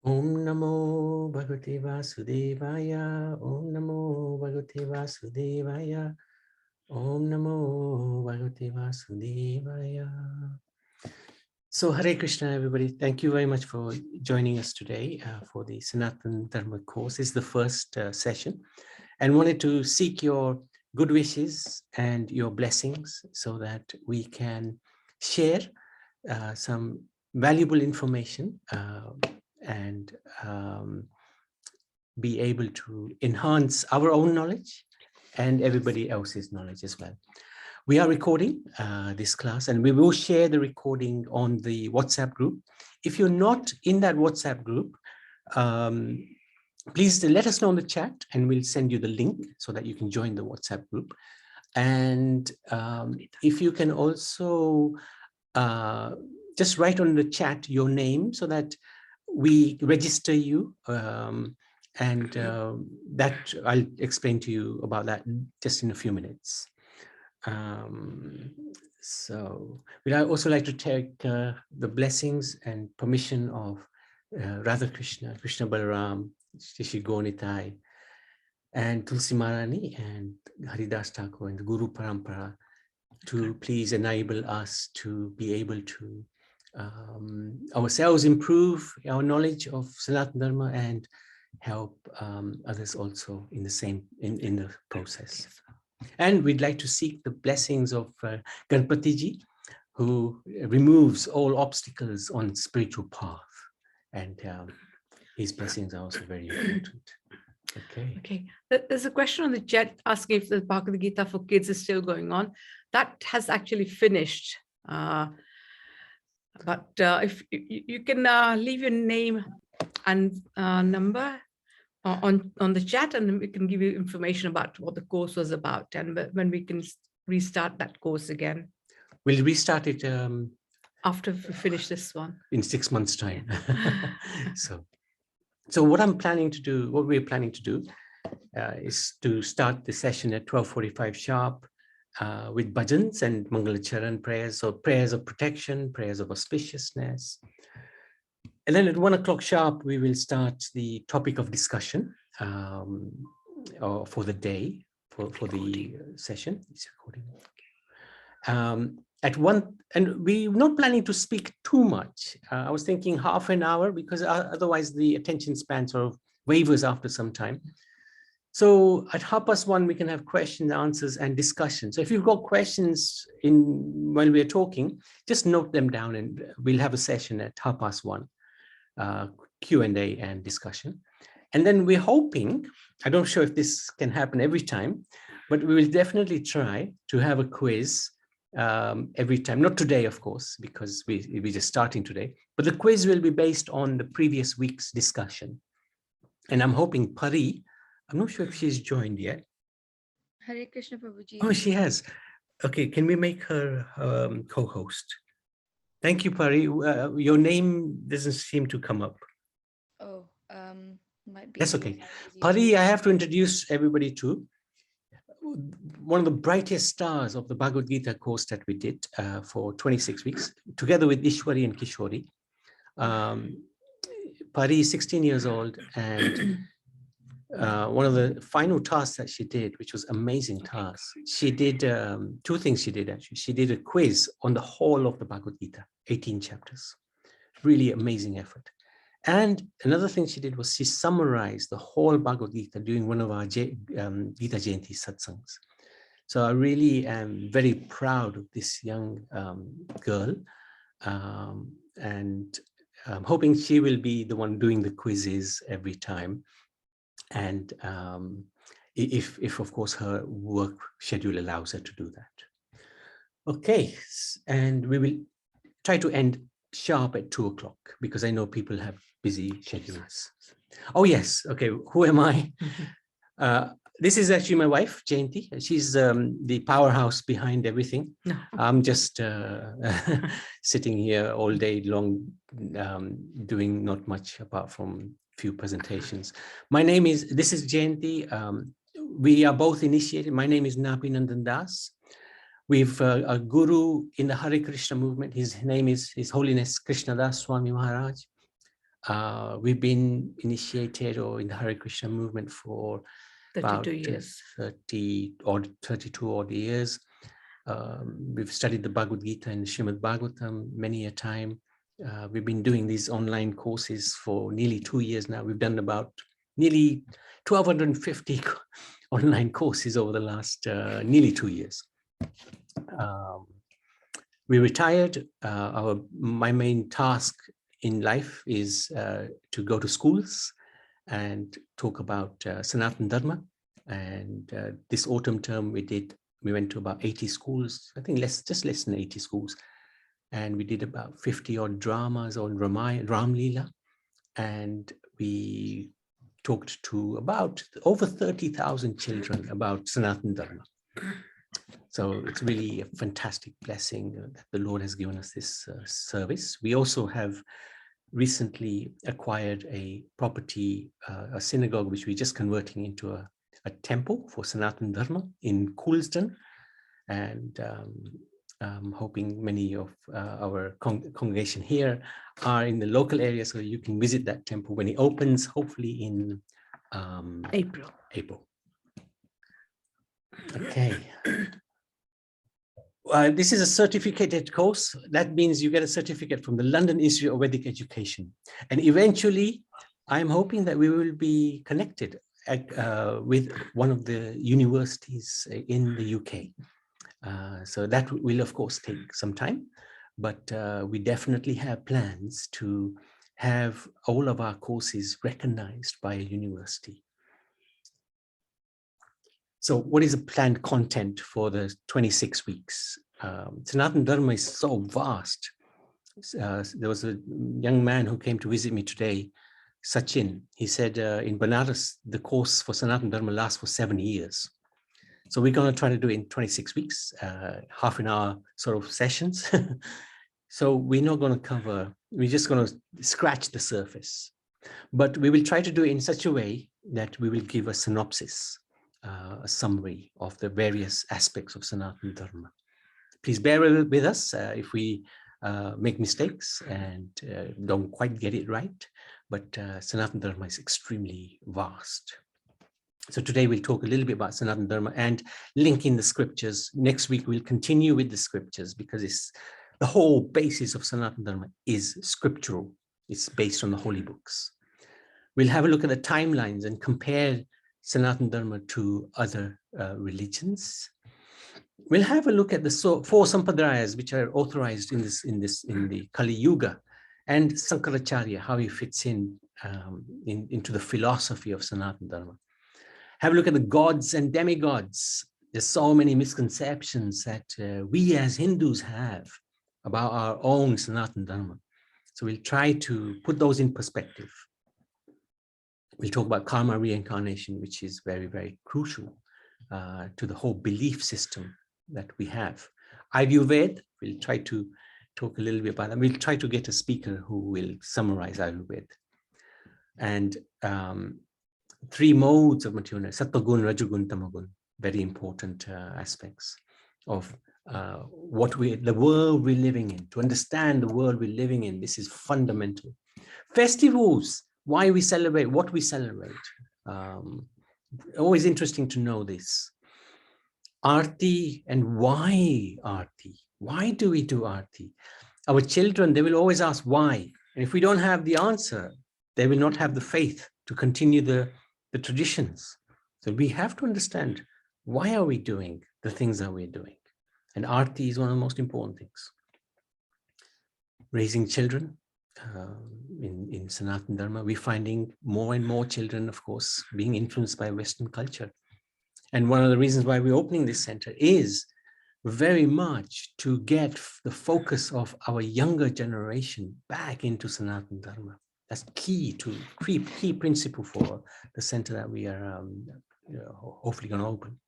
Om Namo Bhagavate Vasudevaya. Om Namo Bhagavate Vasudevaya. Om Namo Bhagavate Vasudevaya. So Hare Krishna, everybody. Thank you very much for joining us today for the Sanatan Dharma course. This is the first session, and wanted to seek your good wishes and your blessings so that we can share some valuable information and be able to enhance our own knowledge and everybody else's knowledge as well. We are recording this class, and we will share the recording on the WhatsApp group. If you're not in that WhatsApp group, please let us know in the chat and we'll send you the link so that you can join the WhatsApp group. And if you can also just write on the chat your name so that we register you, and that I'll explain to you about that just in a few minutes. So we'd also like to take the blessings and permission of Radha Krishna, Krishna Balaram, Shri Gonitai, and Tulsi Marani and Haridas Thakur and the Guru Parampara to please enable us to be able to ourselves improve our knowledge of Sanatana Dharma and help others also in the same in the process. And we'd like to seek the blessings of Ganpatiji, who removes all obstacles on spiritual path, and his blessings are also very important. Okay. There's a question on the chat asking if the Bhagavad Gita for kids is still going on. That has actually finished. But if you can leave your name and number on the chat, and we can give you information about what the course was about and when we can restart that course again. We'll restart it after we finish this one. In 6 months' time. So what we're planning to do is to start the session at 12:45 sharp with bhajans and Mangalacharan prayers, so prayers of protection, prayers of auspiciousness. And then at 1 o'clock sharp, we will start the topic of discussion for the day, for the session. It's recording. At 1, and we're not planning to speak too much. I was thinking half an hour, because otherwise the attention span sort of wavers after some time. So at 1:30, we can have questions, answers, and discussion. So if you've got questions while we're talking, just note them down, and we'll have a session at 1:30, Q&A and discussion. And then we're hoping, I'm not sure if this can happen every time, but we will definitely try to have a quiz every time. Not today, of course, because we're just starting today, but the quiz will be based on the previous week's discussion. And I'm hoping Pari, I'm not sure if she's joined yet. Hare Krishna Prabhuji. Oh, she has. Okay, can we make her co-host? Thank you, Pari. Your name doesn't seem to come up. Oh, might be. That's okay. Pari, I have to introduce everybody to one of the brightest stars of the Bhagavad Gita course that we did for 26 weeks, together with Ishwari and Kishori. Pari is 16 years old, and one of the final tasks that she did, which was amazing task, she did 2 things she did actually. She did a quiz on the whole of the Bhagavad Gita, 18 chapters. Really amazing effort. And another thing she did was she summarized the whole Bhagavad Gita during one of our Gita Jayanti satsangs. So I really am very proud of this young girl, and I'm hoping she will be the one doing the quizzes every time. And if of course her work schedule allows her to do that. Okay, and we will try to end sharp at 2 o'clock, because I know people have busy schedules. Oh yes, okay, who am I? This is actually my wife, Jayanti. She's the powerhouse behind everything. No. I'm just sitting here all day long, doing not much apart from few presentations. This is Jayanti. We are both initiated. My name is Napinandan Das. We've a guru in the Hare Krishna movement. His name is His Holiness Krishnadas Swami Maharaj. We've been initiated or in the Hare Krishna movement for 32 about years. 32 odd years. We've studied the Bhagavad Gita and Srimad Bhagavatam many a time. We've been doing these online courses for nearly 2 years now. We've done about nearly 1,250 online courses over the last nearly 2 years. We retired. My main task in life is to go to schools and talk about Sanatan Dharma. And this autumn term we went to about 80 schools, I think just less than 80 schools. And we did about 50 odd dramas on Ram Leela. And we talked to about over 30,000 children about Sanatan Dharma. So it's really a fantastic blessing that the Lord has given us this service. We also have recently acquired a property, a synagogue, which we're just converting into a temple for Sanatan Dharma in Coulsdon. And I'm hoping many of our congregation here are in the local area, so you can visit that temple when it opens, hopefully in April. Okay. This is a certificated course. That means you get a certificate from the London Institute of Vedic Education. And eventually, I'm hoping that we will be connected with one of the universities in the UK. So that will, of course, take some time. But we definitely have plans to have all of our courses recognized by a university. So what is the planned content for the 26 weeks? Sanatan Dharma is so vast. There was a young man who came to visit me today, Sachin. He said in Banaras, the course for Sanatan Dharma lasts for 7 years. So we're going to try to do it in 26 weeks, half an hour sort of sessions. So we're not going to cover, we're just going to scratch the surface. But we will try to do it in such a way that we will give a synopsis, a summary of the various aspects of Sanatan Dharma. Please bear with us if we make mistakes and don't quite get it right, but Sanatan Dharma is extremely vast. So today we'll talk a little bit about Sanatan Dharma and link in the scriptures. Next week we'll continue with the scriptures because it's the whole basis of Sanatan Dharma is scriptural. It's based on the holy books. We'll have a look at the timelines and compare Sanatan Dharma to other religions. We'll have a look at the 4 sampradayas which are authorized in the Kali Yuga, and Sankaracharya, how he fits into the philosophy of Sanatan Dharma. Have a look at the gods and demigods. There's so many misconceptions that we as Hindus have about our own Sanatan Dharma. So we'll try to put those in perspective. We'll talk about karma reincarnation, which is very, very crucial to the whole belief system that we have. Ayurveda, we'll try to talk a little bit about that. We'll try to get a speaker who will summarize Ayurveda. And 3 modes of material, Sattvagun, Rajagun, Tamagun, very important aspects of the world we're living in. To understand the world we're living in, this is fundamental. Festivals, why we celebrate, what we celebrate. Always interesting to know this. Aarti and why Aarti? Why do we do Aarti? Our children, they will always ask why. And if we don't have the answer, they will not have the faith to continue the traditions. So we have to understand, why are we doing the things that we're doing? And Aarti is one of the most important things. Raising children in Sanatan Dharma, we're finding more and more children, of course, being influenced by Western culture. And one of the reasons why we're opening this center is very much to get the focus of our younger generation back into Sanatan Dharma. That's key principle for the center that we are hopefully going to open.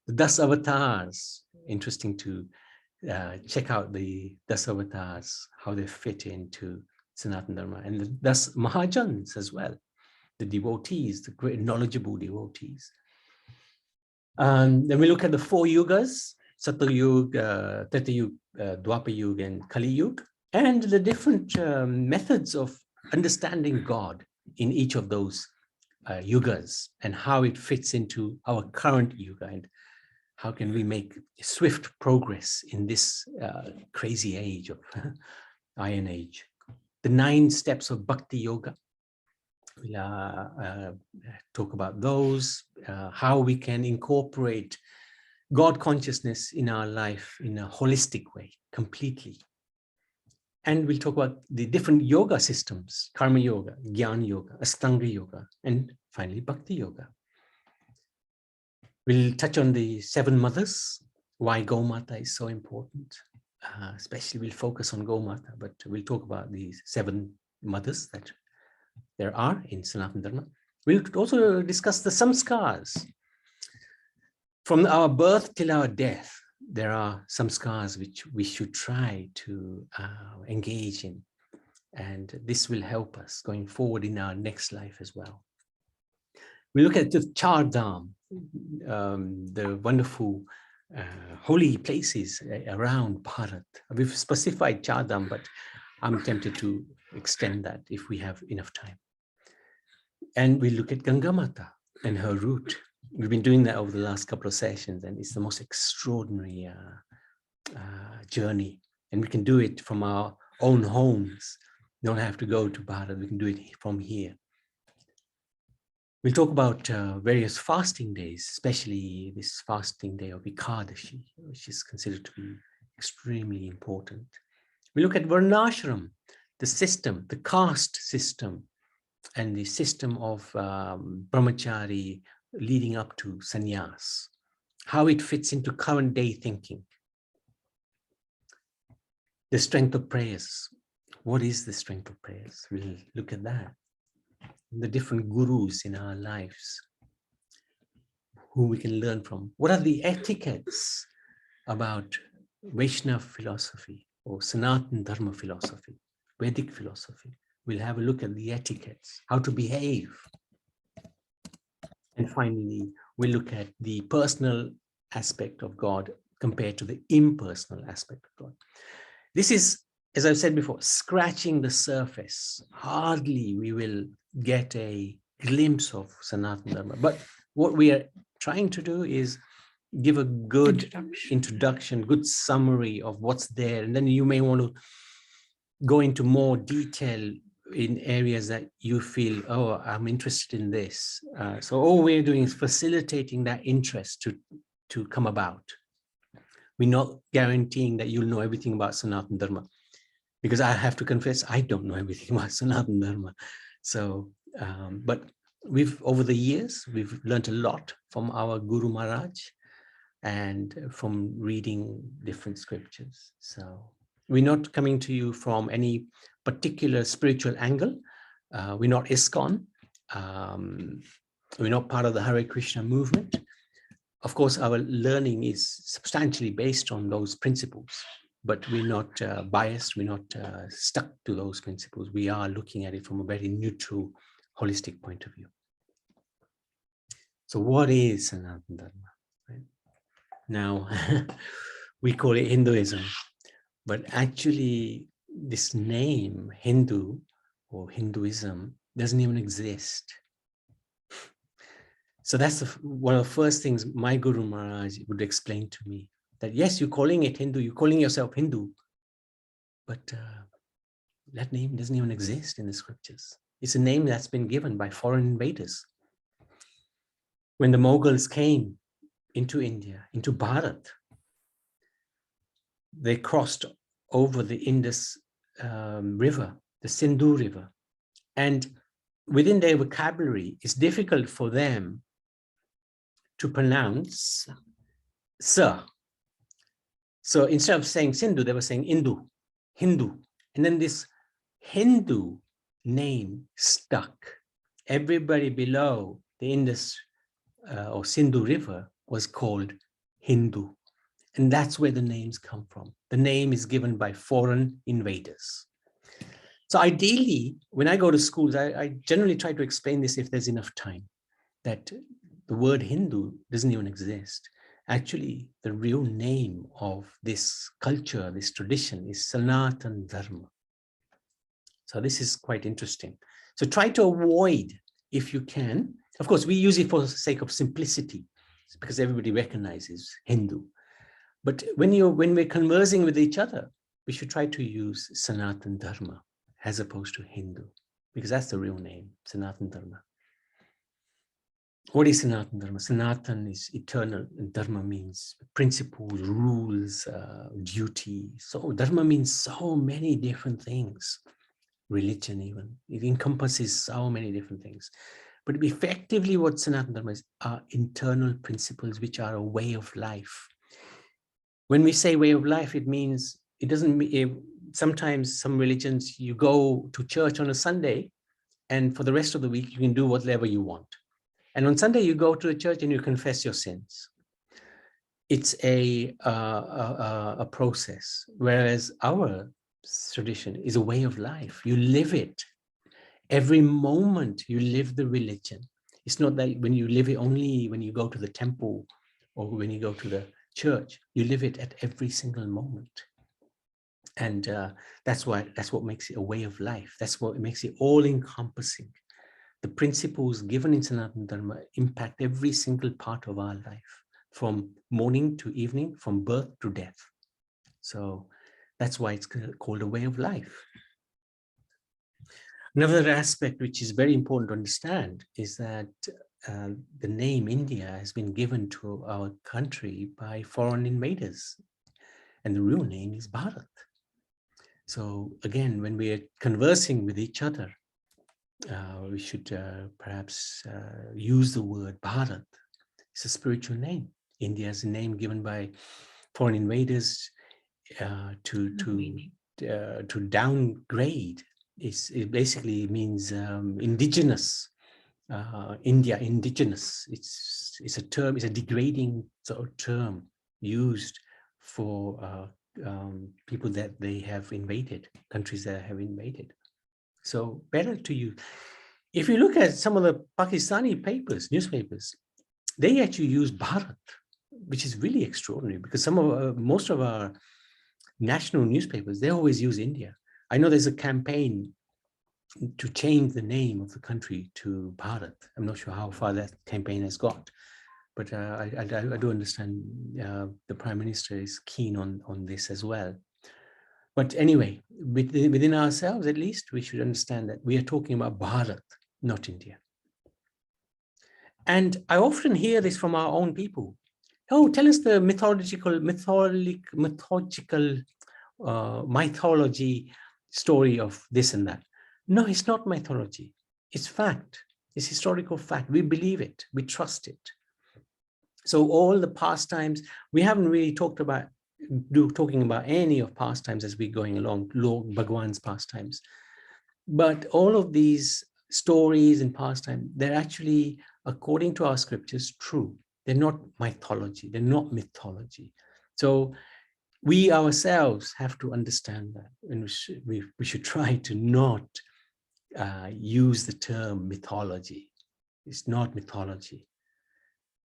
The 10 avatars, interesting to check out the 10 avatars, how they fit into Sanatan Dharma, and the 10 Mahajans as well, the devotees, the great knowledgeable devotees. Then we look at the 4 yugas, Satyayuga, Treta Yuga, Dwapar Yuga, and Kali Yuga, and the different methods of understanding God in each of those yugas and how it fits into our current yuga, and how can we make swift progress in this crazy age of Iron Age. The 9 steps of Bhakti Yoga. We'll talk about those, how we can incorporate God consciousness in our life in a holistic way, completely. And we'll talk about the different yoga systems, Karma Yoga, Jnana Yoga, Astanga Yoga, and finally Bhakti Yoga. We'll touch on the 7 mothers, why Gomata is so important. Especially we'll focus on Gomata, but we'll talk about these 7 mothers that there are in Sanatan Dharma. We'll also discuss the samskars. From our birth till our death, there are samskars which we should try to engage in. And this will help us going forward in our next life as well. We look at the Char Dham, the wonderful holy places around Bharat. We've specified Char Dham, but I'm tempted to extend that if we have enough time. And we look at Ganga Mata and her route. We've been doing that over the last couple of sessions, and it's the most extraordinary journey. And we can do it from our own homes. We don't have to go to Bharat. We can do it from here. We'll talk about various fasting days, especially this fasting day of Ekadashi, which is considered to be extremely important. We look at Varnashram, the system, the caste system, and the system of brahmachari leading up to sannyas, how it fits into current day thinking. The strength of prayers. What is the strength of prayers? We'll look at that. The different gurus in our lives who we can learn from. What are the etiquettes about Vaishnava philosophy or Sanatan Dharma philosophy, Vedic philosophy? We'll have a look at the etiquettes, how to behave. And finally, we'll look at the personal aspect of God compared to the impersonal aspect of God. This is, as I've said before, scratching the surface. Hardly we will get a glimpse of Sanatana Dharma. But what we are trying to do is give a good introduction, good summary of what's there. And then you may want to go into more detail in areas that you feel, oh, I'm interested in this. So all we're doing is facilitating that interest to come about. We're not guaranteeing that you'll know everything about Sanatana Dharma, because I have to confess, I don't know everything about Sanatana Dharma. So, but over the years, we've learned a lot from our Guru Maharaj and from reading different scriptures. So we're not coming to you from any particular spiritual angle. We're not ISKCON. We're not part of the Hare Krishna movement. Of course, our learning is substantially based on those principles, but we're not biased. We're not stuck to those principles. We are looking at it from a very neutral, holistic point of view. So what is Sanatana Dharma? Right? Now, we call it Hinduism, but actually this name, Hindu or Hinduism, doesn't even exist. So that's one of the first things my Guru Maharaj would explain to me, that yes, you're calling it Hindu, you're calling yourself Hindu, but that name doesn't even exist in the scriptures. It's a name that's been given by foreign invaders. When the Mughals came into India, into Bharat, they crossed over the Indus River, the Sindhu River, and within their vocabulary, it's difficult for them to pronounce Sa. So instead of saying Sindhu, they were saying Hindu. And then this Hindu name stuck. Everybody below the Indus or Sindhu River was called Hindu. And that's where the names come from. The name is given by foreign invaders. So ideally, when I go to schools, I generally try to explain this if there's enough time, that the word Hindu doesn't even exist. Actually, the real name of this culture, this tradition, is Sanatan Dharma. So this is quite interesting. So try to avoid, if you can. Of course, we use it for the sake of simplicity, because everybody recognizes Hindu. But when we're conversing with each other, we should try to use Sanatan Dharma as opposed to Hindu, because that's the real name, Sanatan Dharma. What is Sanatan Dharma? Sanatan is eternal, and Dharma means principles, rules, duty. So Dharma means so many different things. Religion even. It encompasses so many different things. But effectively what Sanatan Dharma is are internal principles which are a way of life. When we say way of life, it means, it doesn't mean, sometimes some religions, you go to church on a Sunday and for the rest of the week, you can do whatever you want. And on Sunday, you go to the church and you confess your sins. It's a process, whereas our tradition is a way of life. You live it. Every moment you live the religion. It's not that when you live it only when you go to the temple or when you go to the church, you live it at every single moment. And that's what makes it a way of life. That's what makes it all encompassing. The principles given in Sanatana Dharma impact every single part of our life, from morning to evening, from birth to death. So that's why it's called a way of life. Another aspect which is very important to understand is that the name India has been given to our country by foreign invaders, and the real name is Bharat. So again, when we are conversing with each other, we should perhaps use the word Bharat. It's a spiritual name. India is a name given by foreign invaders to downgrade. It basically means indigenous. India, indigenous. It's a term. It's a degrading sort of term used for people that they have invaded, countries that have invaded. So better to use. If you look at some of the Pakistani newspapers, they actually use Bharat, which is really extraordinary, because most of our national newspapers, they always use India. I know there's a campaign to change the name of the country to Bharat. I'm not sure how far that campaign has got, but I do understand the Prime Minister is keen on this as well. But anyway, within ourselves, at least, we should understand that we are talking about Bharat, not India. And I often hear this from our own people. Oh, tell us the mythology story of this and that. No, it's not mythology. It's fact. It's historical fact. We believe it. We trust it. So all the pastimes, we haven't really talking about any of pastimes as we're going along, Lord Bhagwan's pastimes. But all of these stories and pastimes, they're actually, according to our scriptures, true. They're not mythology. They're not mythology. So we ourselves have to understand that, and we should try to not use the term mythology. It's not mythology.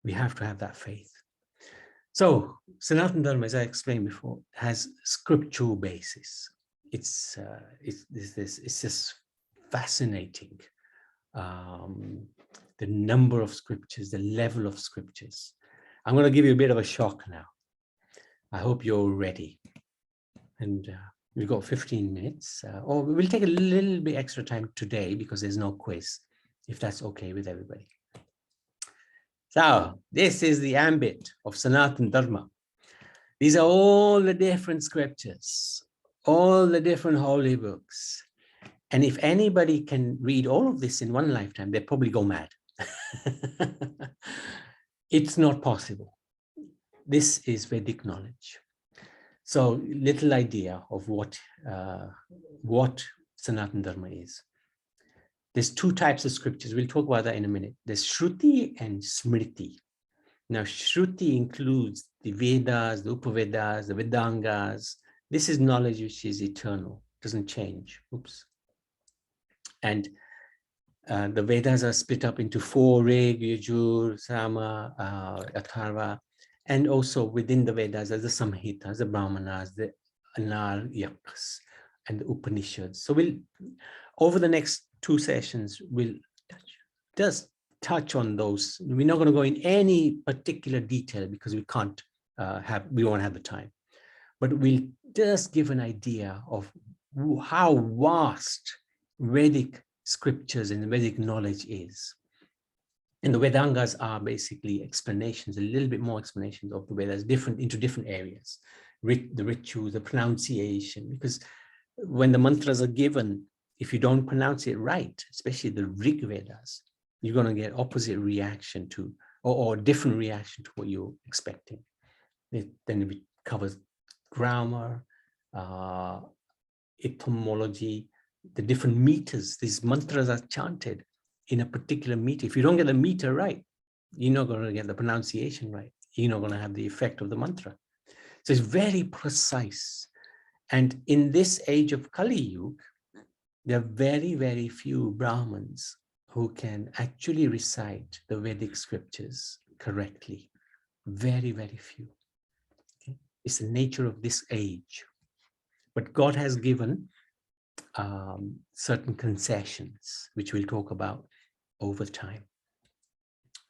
We have to have that faith. So Sanatana Dharma, as I explained before, has scriptural basis. It's just fascinating. The number of scriptures, the level of scriptures. I'm going to give you a bit of a shock now. I hope you're ready. And we've got 15 minutes, or we'll take a little bit extra time today because there's no quiz, if that's okay with everybody. So this is the ambit of Sanatana Dharma. These are all the different scriptures, all the different holy books. And if anybody can read all of this in one lifetime, they probably go mad. It's not possible. This is Vedic knowledge. So little idea of what Sanatana Dharma is. There's two types of scriptures. We'll talk about that in a minute. There's Shruti and Smriti. Now, Shruti includes the Vedas, the Upavedas, the Vedangas. This is knowledge which is eternal, doesn't change. Oops. And the Vedas are split up into 4, Rig, Yajur, Sama, Atharva. And also within the Vedas, there's the Samhitas, the Brahmanas, the Anar, Yakas. and the Upanishads. So we'll, over the next 2 sessions, we'll just touch on those. We're not going to go in any particular detail because we can't we won't have the time. But we'll just give an idea of how vast Vedic scriptures and Vedic knowledge is. And the Vedangas are basically explanations, a little bit more explanations of the Vedas, into different areas, the rituals, the pronunciation, because when the mantras are given, if you don't pronounce it right, especially the Rig Vedas, you're going to get opposite reaction to, or different reaction to what you're expecting. Then it covers grammar, etymology, the different meters. These mantras are chanted in a particular meter. If you don't get the meter right, you're not going to get the pronunciation right. You're not going to have the effect of the mantra. So it's very precise. And in this age of Kali Yuga, there are very, very few Brahmins who can actually recite the Vedic scriptures correctly. Very, very few. Okay? It's the nature of this age. But God has given certain concessions, which we'll talk about over time.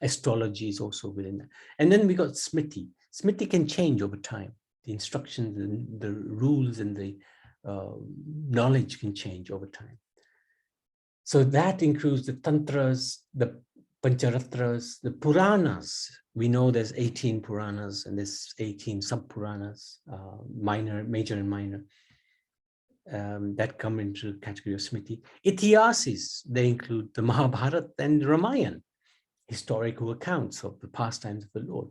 Astrology is also within that. And then we got Smriti. Smriti can change over time. The instructions, and the rules, and the knowledge can change over time. So that includes the Tantras, the Pancharatras, the Puranas. We know there's 18 Puranas and there's 18 sub-Puranas, minor, major and minor, that come into the category of Smriti. Itihasas, they include the Mahabharata and Ramayana, historical accounts of the pastimes of the Lord.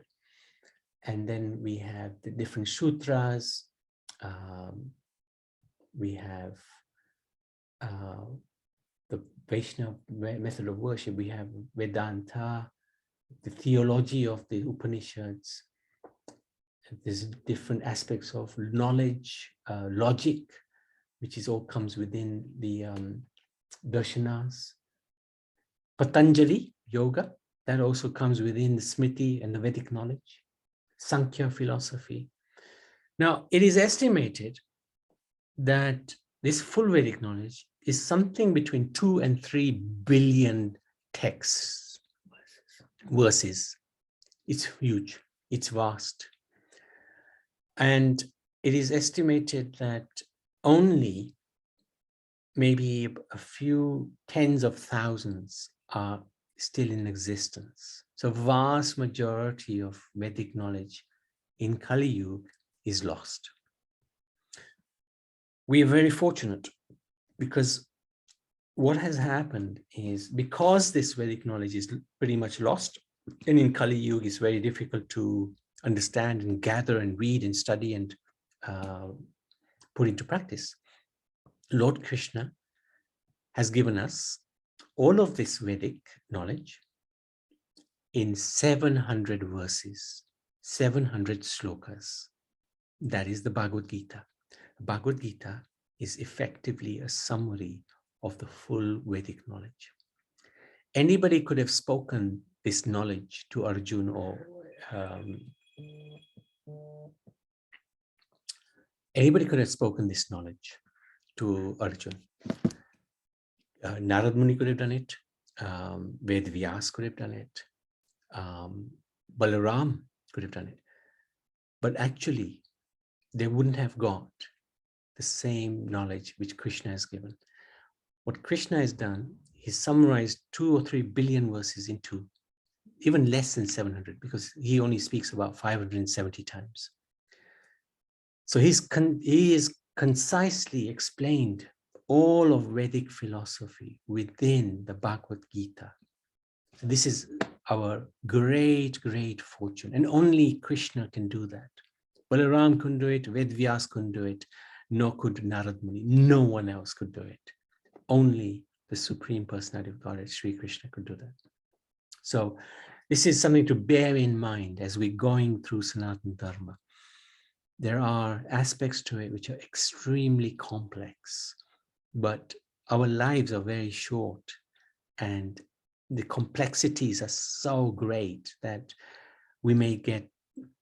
And then we have the different sutras. We have the Vaishnava method of worship. We have Vedanta, the theology of the Upanishads. There's different aspects of knowledge, logic, which is all comes within the darshanas. Patanjali, yoga, that also comes within the Smriti and the Vedic knowledge. Sankhya philosophy. Now, it is estimated that this full Vedic knowledge is something between 2 and 3 billion texts, verses. It's huge, it's vast. And it is estimated that only maybe a few tens of thousands are still in existence. So vast majority of Vedic knowledge in Kali Yuga is lost. We are very fortunate because what has happened is, because this Vedic knowledge is pretty much lost, and in Kali Yuga it's very difficult to understand and gather and read and study and put into practice. Lord Krishna has given us all of this Vedic knowledge in 700 verses, 700 slokas. That is the Bhagavad Gita. The Bhagavad Gita is effectively a summary of the full Vedic knowledge. Anybody could have spoken this knowledge to Arjuna, or anybody could have spoken this knowledge to Arjuna. Narad Muni could have done it. Ved Vyas could have done it. Balaram could have done it. But actually, they wouldn't have got the same knowledge which Krishna has given. What Krishna has done, he summarized 2 or 3 billion verses into even less than 700, because he only speaks about 570 times. So he is concisely explained all of Vedic philosophy within the Bhagavad Gita. So this is our great, great fortune. And only Krishna can do that. Balaram couldn't do it, Ved Vyas couldn't do it, nor could Narad Muni. No one else could do it. Only the Supreme Personality of Godhead, Sri Krishna, could do that. So this is something to bear in mind as we're going through Sanatan Dharma. There are aspects to it which are extremely complex, but our lives are very short, and the complexities are so great that we may get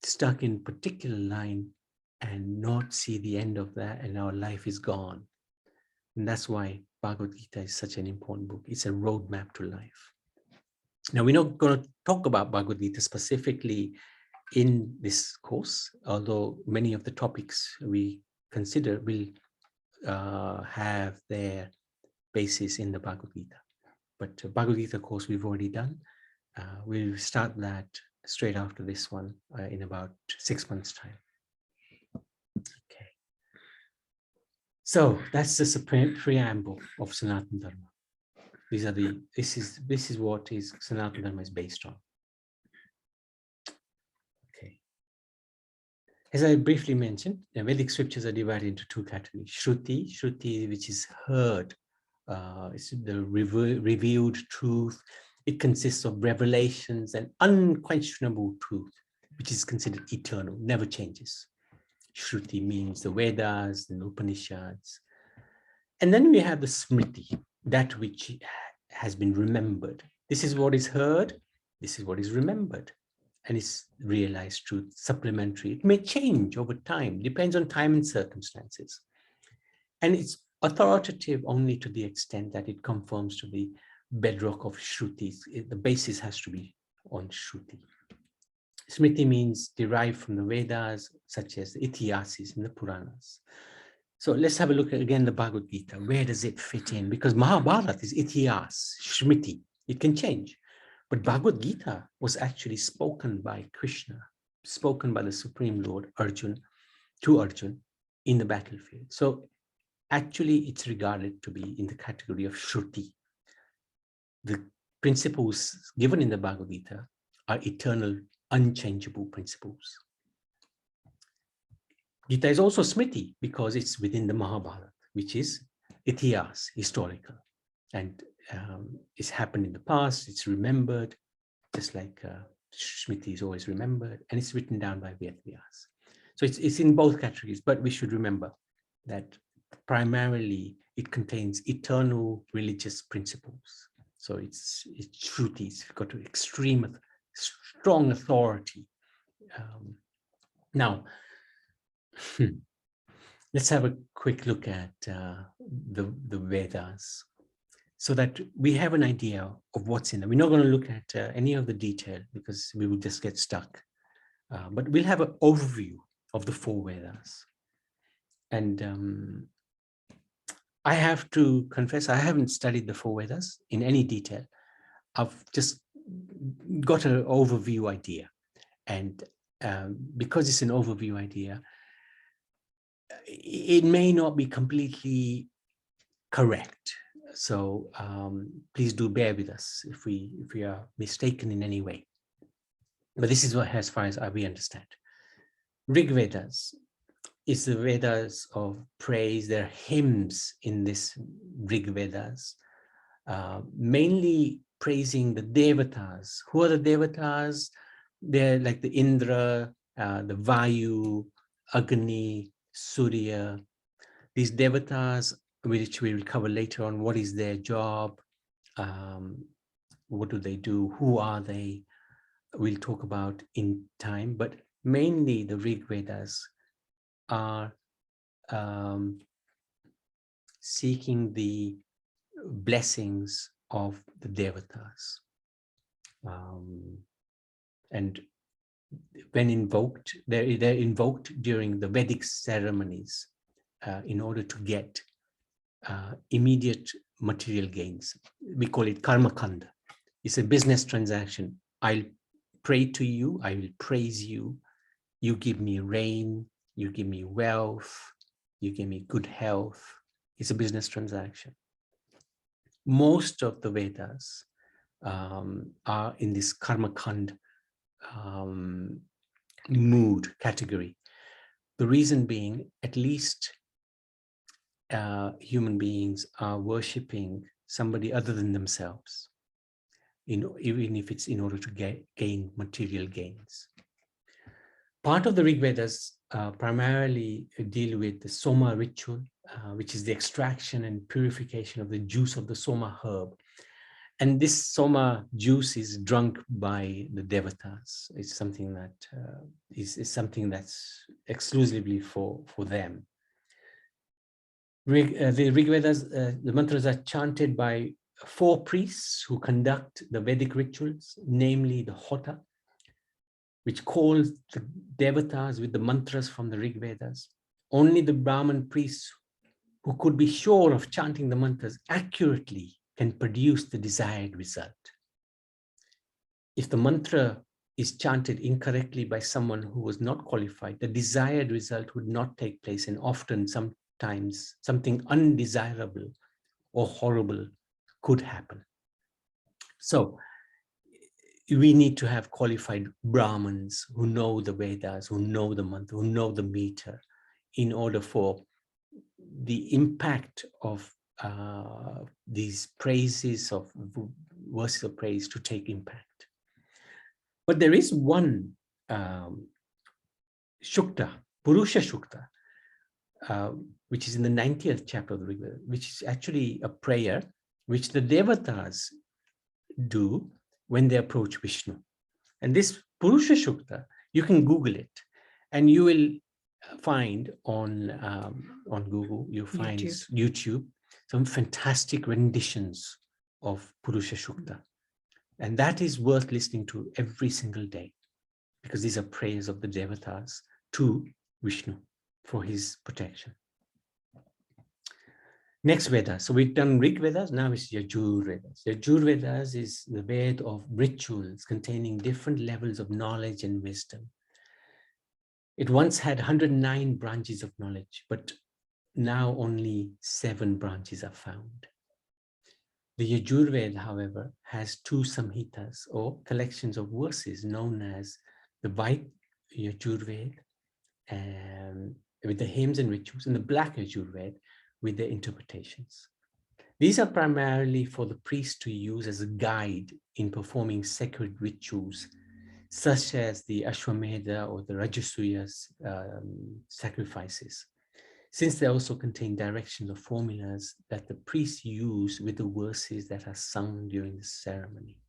stuck in a particular line and not see the end of that, and our life is gone. And that's why Bhagavad Gita is such an important book. It's a roadmap to life. Now, we're not going to talk about Bhagavad Gita specifically in this course, although many of the topics we consider will have their basis in the Bhagavad Gita. But Bhagavad Gita course we've already done. We'll start that straight after this one in about 6 months' time. Okay. So that's just a preamble of Sanatan Dharma. This is what Sanatan Dharma is based on. Okay. As I briefly mentioned, the Vedic scriptures are divided into two categories. Shruti, which is heard, it's the revealed truth. It consists of revelations and unquestionable truth, which is considered eternal, never changes. Shruti means the Vedas, the Upanishads. And then we have the Smriti, that which has been remembered. This is what is heard, this is what is remembered. And it's realized truth, supplementary. It may change over time, depends on time and circumstances. And it's authoritative only to the extent that it conforms to the bedrock of Shrutis. The basis has to be on Shruti. Smriti means derived from the Vedas, such as the Itihasas and the Puranas. So let's have a look at again the Bhagavad Gita. Where does it fit in? Because Mahabharata is Itihas, Smriti. It can change. But Bhagavad Gita was actually spoken by Krishna, spoken by the Supreme Lord Arjun to Arjun in the battlefield. So actually it's regarded to be in the category of Shruti. The principles given in the Bhagavad Gita are eternal, unchangeable principles. Gita is also Smriti because it's within the Mahabharata, which is Itihas, historical. And it's happened in the past, it's remembered, just like Smriti is always remembered, and it's written down by Vedas. So it's in both categories, but we should remember that primarily it contains eternal religious principles. So it's Shruti, it's got to extreme, strong authority. Now, let's have a quick look at the Vedas so that we have an idea of what's in them. We're not going to look at any of the detail because we will just get stuck. But we'll have an overview of the four Vedas. And I have to confess, I haven't studied the four Vedas in any detail. I've just got an overview idea. And because it's an overview idea, it may not be completely correct. So please do bear with us if we are mistaken in any way. But this is what, as far as we understand. Rig Vedas is the Vedas of praise. There are hymns in this Rig Vedas, mainly praising the Devatas. Who are the Devatas? They're like the Indra, the Vayu, Agni, Surya. These Devatas, which we will cover later on, what is their job? What do they do? Who are they? We'll talk about in time, but mainly the Rig Vedas are seeking the blessings of the Devatas. And when invoked, they're invoked during the Vedic ceremonies in order to get immediate material gains. We call it karma kanda. It's a business transaction. I'll pray to you, I will praise you, you give me rain, you give me wealth, you give me good health. It's a business transaction. Most of the Vedas are in this karma kanda mood category. The reason being, at least human beings are worshipping somebody other than themselves, even if it's in order to gain material gains. Part of the Rig Vedas primarily deal with the Soma ritual, which is the extraction and purification of the juice of the Soma herb. And this Soma juice is drunk by the Devatas. It's something that is something that's exclusively for them. The Rig Vedas, the mantras are chanted by 4 priests who conduct the Vedic rituals, namely the Hota, which calls the devatas with the mantras from the Rig Vedas. Only the Brahmin priests who could be sure of chanting the mantras accurately can produce the desired result. If the mantra is chanted incorrectly by someone who was not qualified, the desired result would not take place, and often sometimes something undesirable or horrible could happen. So we need to have qualified Brahmins who know the Vedas, who know the mantra, who know the meter, in order for the impact of these praises, of verses of praise, to take impact. But there is one Shukta, Purusha Shukta, which is in the 90th chapter of the Rig Veda, which is actually a prayer which the devatas do when they approach Vishnu. And this Purusha Shukta, you can Google it, and you will find on Google, you find YouTube some fantastic renditions of Purusha Shukta. And that is worth listening to every single day, because these are prayers of the devatas to Vishnu for his protection. Next Veda. So we've done Rig Vedas, now it's Yajur Vedas. Yajur Vedas is the Veda of rituals containing different levels of knowledge and wisdom. It once had 109 branches of knowledge, but now only 7 branches are found. The Yajur Veda, however, has 2 samhitas, or collections of verses, known as the white Yajur Veda with the hymns and rituals, and the black Yajur Veda with their interpretations. These are primarily for the priest to use as a guide in performing sacred rituals, such as the Ashwamedha or the Rajasuya sacrifices, since they also contain directions or formulas that the priests use with the verses that are sung during the ceremony.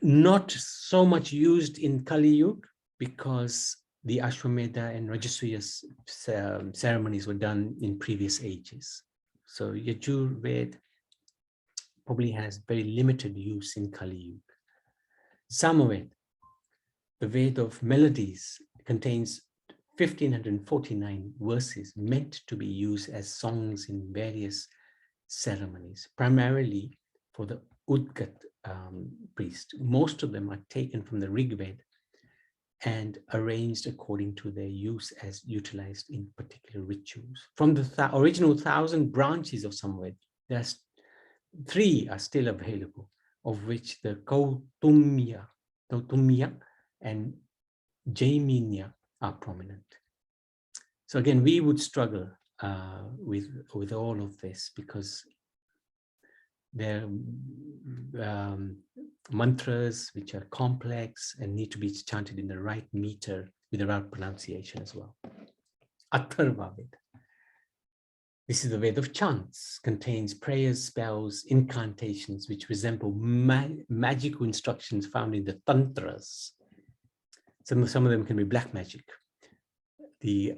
Not so much used in Kali Yuga, because the Ashwamedha and Rajasuya ceremonies were done in previous ages. So Yajur Veda probably has very limited use in Kali Yuga. Samaved, the Veda of melodies, contains 1549 verses meant to be used as songs in various ceremonies, primarily for the Udgat priest. Most of them are taken from the Rig Veda and arranged according to their use as utilized in particular rituals. From the original 1,000 branches of Samaved, there's 3 are still available, of which the Kautumya and Jaiminya are prominent. So again, we would struggle with all of this, because they're mantras which are complex and need to be chanted in the right meter with the right pronunciation as well. Atharva Veda. This is the Veda of chants, contains prayers, spells, incantations which resemble magical instructions found in the tantras. Some of them can be black magic. The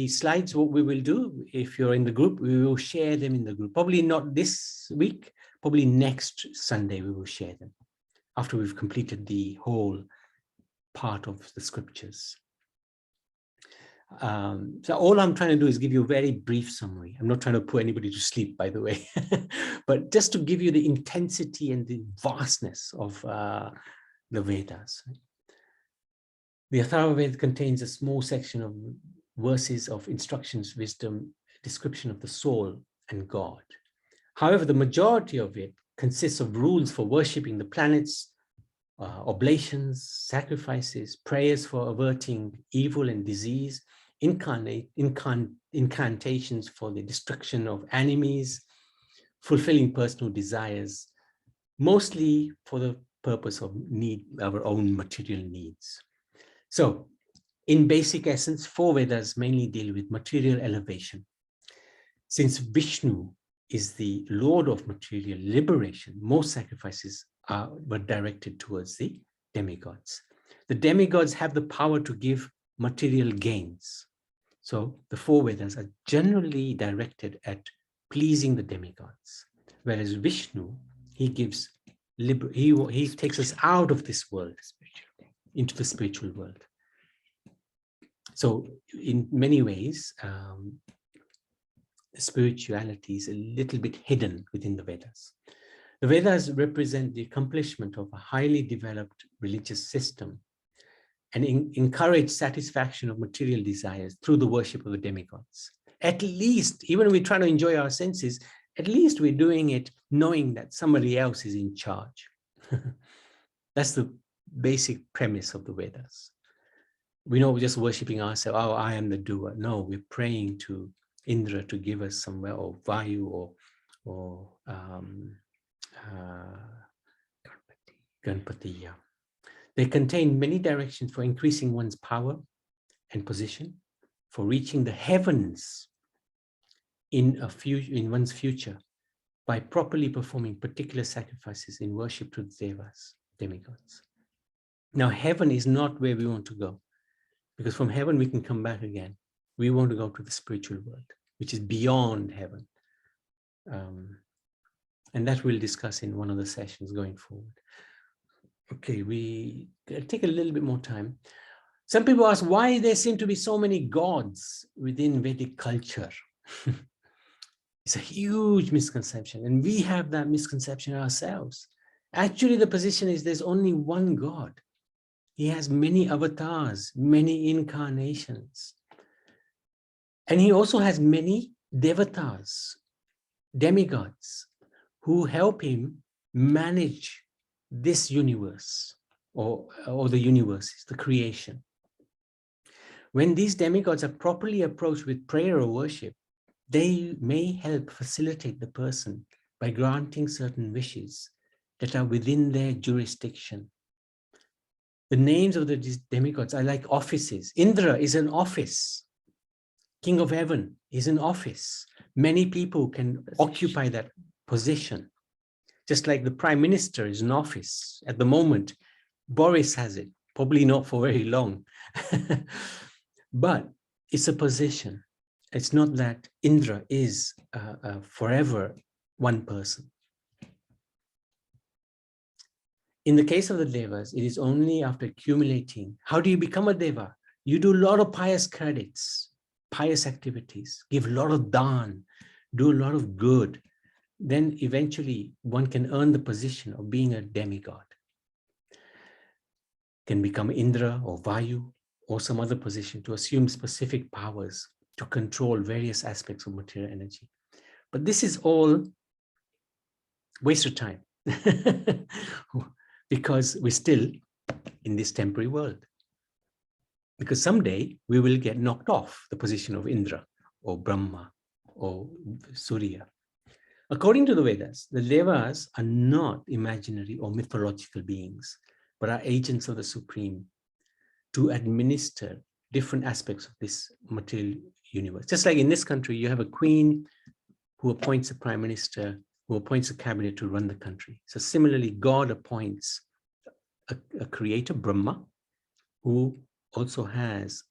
slides, what we will do, if you're in the group, we will share them in the group. Probably not this week, probably next Sunday we will share them, after we've completed the whole part of the scriptures. So all I'm trying to do is give you a very brief summary. I'm not trying to put anybody to sleep, by the way, but just to give you the intensity and the vastness of the Vedas. The Atharva Veda contains a small section of verses of instructions, wisdom, description of the soul and God. However, the majority of it consists of rules for worshipping the planets, oblations, sacrifices, prayers for averting evil and disease, incantations for the destruction of enemies, fulfilling personal desires, mostly for the purpose of our own material needs. So, in basic essence, 4 Vedas mainly deal with material elevation. Since Vishnu is the Lord of material liberation, most sacrifices were directed towards the demigods. The demigods have the power to give material gains. So the 4 Vedas are generally directed at pleasing the demigods, whereas Vishnu, he gives he takes us out of this world into the spiritual world. So in many ways, spirituality is a little bit hidden within the Vedas. The Vedas represent the accomplishment of a highly developed religious system and encourage satisfaction of material desires through the worship of the demigods. At least, even if we try to enjoy our senses, at least we're doing it knowing that somebody else is in charge. That's the basic premise of the Vedas. We're not just worshiping ourselves, oh, I am the doer. No, we're praying to Indra to give us somewhere, or Vayu, or Ganpati. Yeah. They contain many directions for increasing one's power and position, for reaching the heavens in one's future by properly performing particular sacrifices in worship to the devas, demigods. Now, heaven is not where we want to go, because from heaven we can come back again. We want to go to the spiritual world, which is beyond heaven. And that we'll discuss in one of the sessions going forward. Okay, we take a little bit more time. Some people ask why there seem to be so many gods within Vedic culture. It's a huge misconception, and we have that misconception ourselves. Actually, the position is there's only one God. He has many avatars, many incarnations. And he also has many devatas, demigods, who help him manage this universe, or the universe, the creation. When these demigods are properly approached with prayer or worship, they may help facilitate the person by granting certain wishes that are within their jurisdiction. The names of the demigods are like offices. Indra is an office. King of heaven is an office. Many people can occupy that position. Just like the prime minister is an office. At the moment, Boris has it, probably not for very long. But it's a position. It's not that Indra is forever one person. In the case of the devas, it is only after accumulating. How do you become a deva? You do a lot of pious credits, pious activities, give a lot of dhan, do a lot of good. Then eventually one can earn the position of being a demigod. Can become Indra or Vayu or some other position to assume specific powers to control various aspects of material energy. But this is all waste of time because we're still in this temporary world. Because someday we will get knocked off the position of Indra or Brahma or Surya. According to the Vedas, the Devas are not imaginary or mythological beings, but are agents of the Supreme to administer different aspects of this material universe. Just like in this country, you have a queen who appoints a prime minister, who appoints a cabinet to run the country. So similarly, God appoints a creator, Brahma, who also has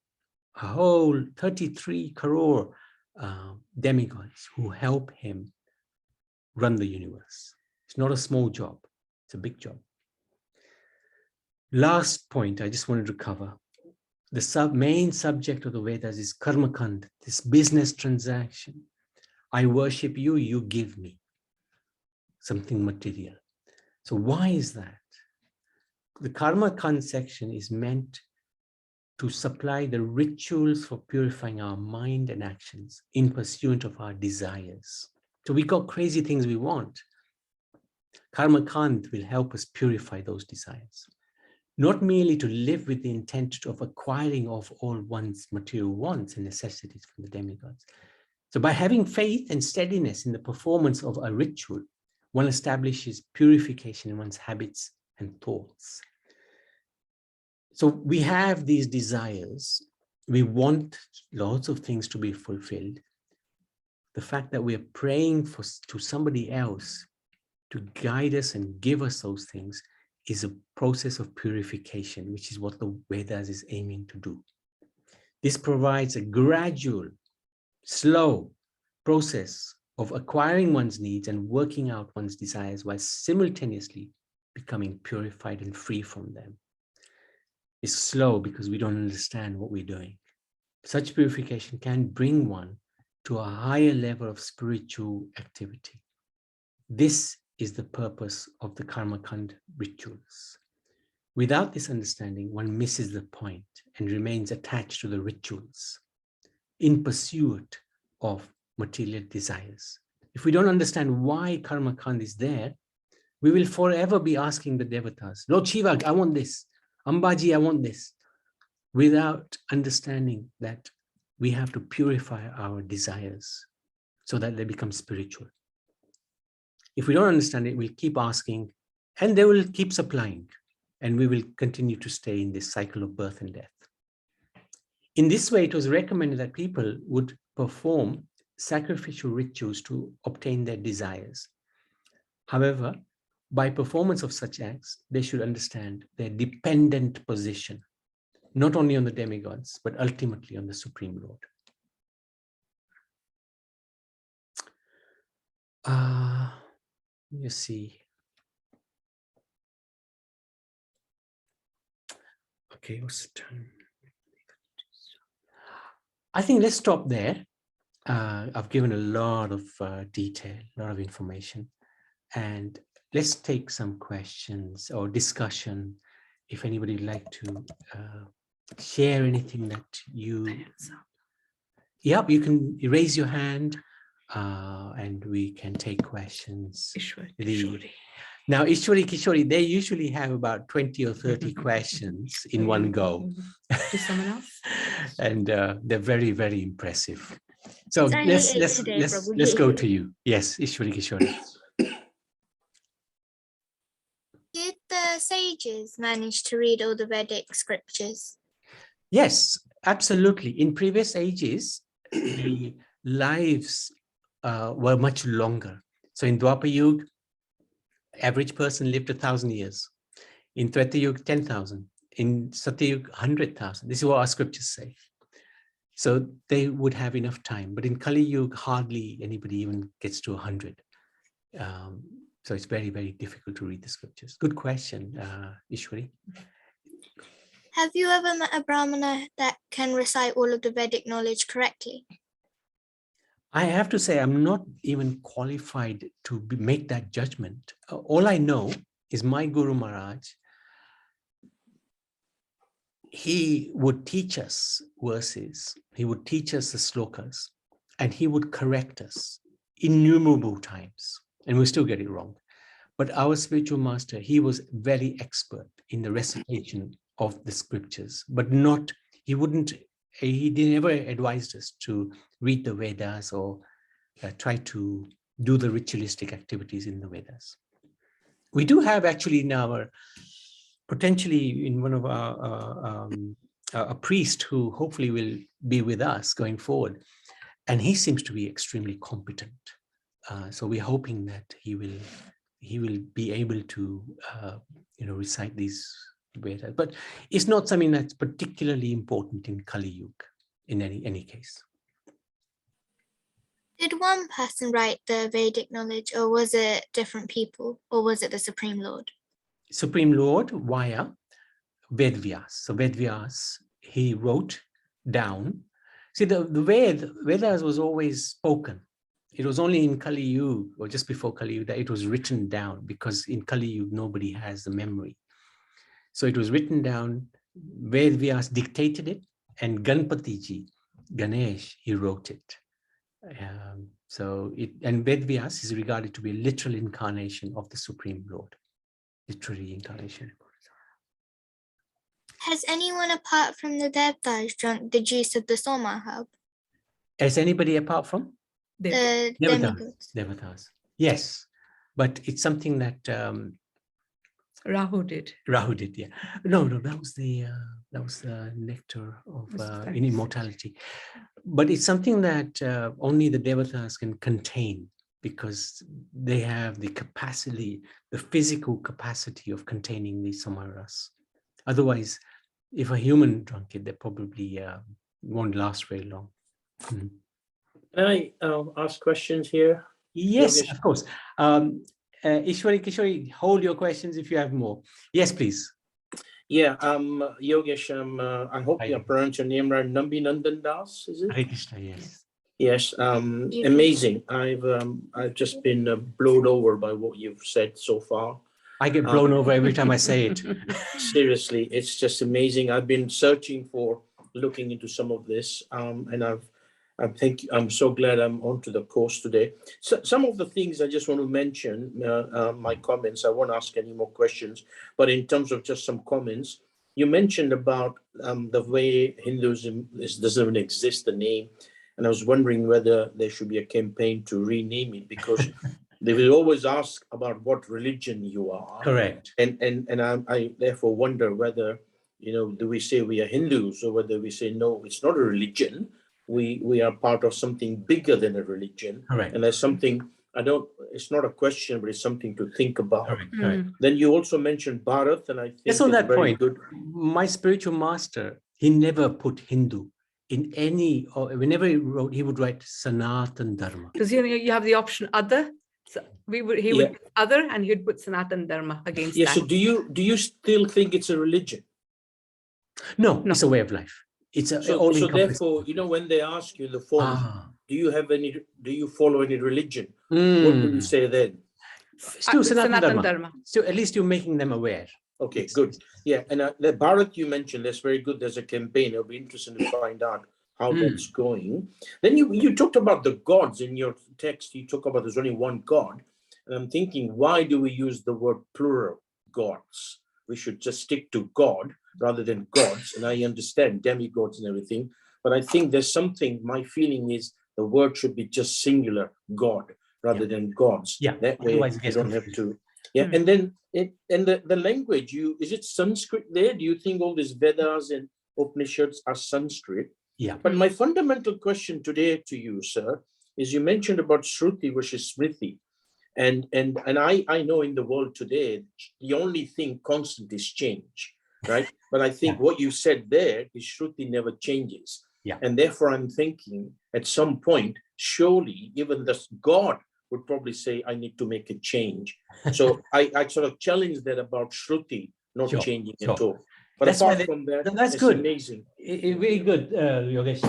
a whole 33 crore demigods who help him run the universe. It's not a small job, it's a big job. Last point I just wanted to cover. The main subject of the Vedas is karma kanda, this business transaction. I worship you, you give me something material. So why is that? The karma kanda section is meant to supply the rituals for purifying our mind and actions in pursuit of our desires. So we got crazy things we want. Karma kanda will help us purify those desires. Not merely to live with the intent of acquiring of all one's material wants and necessities from the demigods. So by having faith and steadiness in the performance of a ritual, one establishes purification in one's habits and thoughts. So we have these desires. We want lots of things to be fulfilled. The fact that we are praying to somebody else to guide us and give us those things is a process of purification, which is what the Vedas is aiming to do. This provides a gradual, slow process of acquiring one's needs and working out one's desires while simultaneously becoming purified and free from them. It's slow because we don't understand what we're doing. Such purification can bring one to a higher level of spiritual activity. This is the purpose of the karma kanda rituals. Without this understanding, one misses the point and remains attached to the rituals in pursuit of material desires. If we don't understand why karma kanda is there, we will forever be asking the devatas, Lord Shiva, I want this. Ambaji, I want this. Without understanding that we have to purify our desires so that they become spiritual. If we don't understand it, we'll keep asking and they will keep supplying, and we will continue to stay in this cycle of birth and death. In this way, it was recommended that people would perform sacrificial rituals to obtain their desires. However, by performance of such acts, they should understand their dependent position, not only on the demigods, but ultimately on the Supreme Lord. You see. Okay, what's the time? I think let's stop there. I've given a lot of detail, a lot of information, and let's take some questions or discussion. If anybody would like to share anything that you, yep, you can raise your hand and we can take questions. Now, Ishwari, Kishori, they usually have about 20 or 30 questions in one go. To someone else? And they're very, very impressive. So It's only eight today, let's go to you. Yes, Ishwari, Kishori. Did the sages manage to read all the Vedic scriptures? Yes, absolutely. In previous ages, the lives were much longer. So in Dwapar Yuga, average person lived 1,000 years. In Treta Yuga, 10,000. In Satya Yuga, 100,000. This is what our scriptures say. So they would have enough time. But in Kali Yuga, hardly anybody even gets to 100. So it's very, very difficult to read the scriptures. Good question, Ishwari. Have you ever met a Brahmana that can recite all of the Vedic knowledge correctly? I have to say, I'm not even qualified to make that judgment. All I know is my Guru Maharaj, he would teach us verses, he would teach us the slokas, and he would correct us innumerable times, and we still get it wrong. But our spiritual master, he was very expert in the recitation of the scriptures, but not, he never advised us to read the Vedas or try to do the ritualistic activities in the Vedas. We do have actually in our, potentially in one of our, a priest who hopefully will be with us going forward, and he seems to be extremely competent. So we're hoping that he will be able to, recite these Vedas. But it's not something that's particularly important in Kali Yuga, in any case. Did one person write the Vedic knowledge, or was it different people, or was it the Supreme Lord? Supreme Lord via Vedvyas. So Vedvyas, he wrote down. See, the Vedas was always spoken. It was only in Kali Yuga, or just before Kali Yuga, that it was written down, because in Kali Yuga, nobody has the memory. So it was written down, Vedvyas dictated it, and Ganpatiji, Ganesh, he wrote it. And Vedvyas is regarded to be a literal incarnation of the Supreme Lord. Literary incarnation. Has anyone apart from the Devdas drunk the juice of the Soma herb? Has anybody apart from? The Demigods. demigods. Devatas. Yes, but it's something that Rahu did. Rahu did. Yeah, no, that was the nectar of in immortality. But it's something that only the Devatas can contain, because they have the capacity, the physical capacity of containing these samaras. Otherwise, if a human drank it, they probably won't last very long. Mhm. Can I ask questions here? Yes, Yogesh? of course. Ishwari, Kishori, hold your questions if you have more. Yes, please. Yeah, Yogesh, I hope Hi. you pronounced your name right. Nambi Nandan Das, is it? Hare Krishna, yes. Yes, amazing. I've just been blown over by what you've said so far. I get blown over every time I say it. Seriously, it's just amazing. I've been searching for looking into some of this, and I'm so glad I'm onto the course today. So some of the things I just want to mention, my comments. I won't ask any more questions, but in terms of just some comments, you mentioned about the way Hinduism doesn't even exist, the name, and I was wondering whether there should be a campaign to rename it, because they will always ask about what religion you are. Correct. And I therefore wonder whether, do we say we are Hindus, or whether we say, no, it's not a religion. We are part of something bigger than a religion. Correct. And there's something, it's not a question, but it's something to think about. Correct. Correct. Then you also mentioned Bharat, and I think Just on it's that very point, good. my spiritual master, he never put Hindu in any, or whenever he wrote, he would write Sanatan Dharma. Because you have the option other. So he would put other, and he'd put Sanatan Dharma against Yeah. that. So do you still think it's a religion? No, it's a way of life. It's a So therefore, when they ask you in the form, do you follow any religion? What will you say then? Still Sanatan Dharma. So at least you're making them aware. Okay, good. Yeah, and the Bharat you mentioned, that's very good. There's a campaign. It'll be interesting to find out how that's going. Then you talked about the gods in your text. You talk about there's only one God. And I'm thinking, why do we use the word plural, gods? We should just stick to God rather than gods. And I understand demigods and everything. But I think there's something, my feeling is the word should be just singular, God, rather than gods. Yeah. That way you don't have to. Yeah, and then the language, is it Sanskrit there? Do you think all these Vedas and Upanishads are Sanskrit? Yeah. But my fundamental question today to you, sir, is you mentioned about Shruti versus Smriti. And I know in the world today, the only thing constant is change, right? But I think what you said there is Shruti never changes. Yeah. And therefore I'm thinking at some point, surely even the God would probably say, I need to make a change. So I sort of challenge that about Shruti not changing at all. But that's apart from that, that's it's good. Amazing. Very good, Yogesh.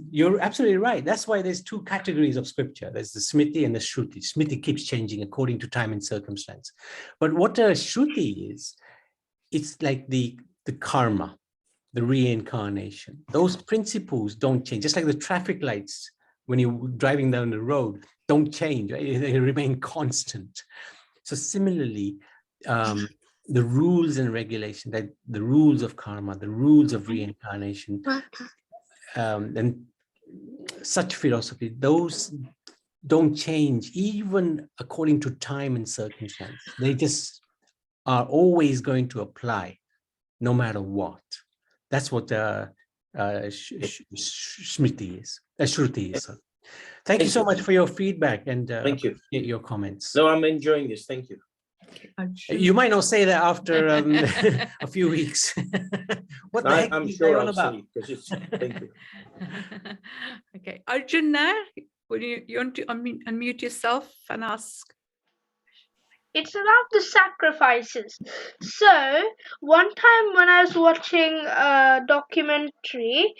You're absolutely right. That's why there's two categories of scripture. There's the Smriti and the Shruti. Smriti keeps changing according to time and circumstance. But what a Shruti is, it's like the karma, the reincarnation. Those principles don't change. Just like the traffic lights when you're driving down the road don't change. Right? They remain constant. So similarly, the rules and regulation, that the rules of karma, the rules of reincarnation, and such philosophy, those don't change even according to time and circumstance. They just are always going to apply no matter what. That's what Smriti is, Shruti is. Thank you so much for your feedback and Thank you. Your comments. No, I'm enjoying this. Thank you. You might not say that after a few weeks. What the heck I'm is sure on I'll about? say, because it's, thank you. Okay, Arjun, now, would you want to unmute yourself and ask? It's about the sacrifices. So one time when I was watching a documentary,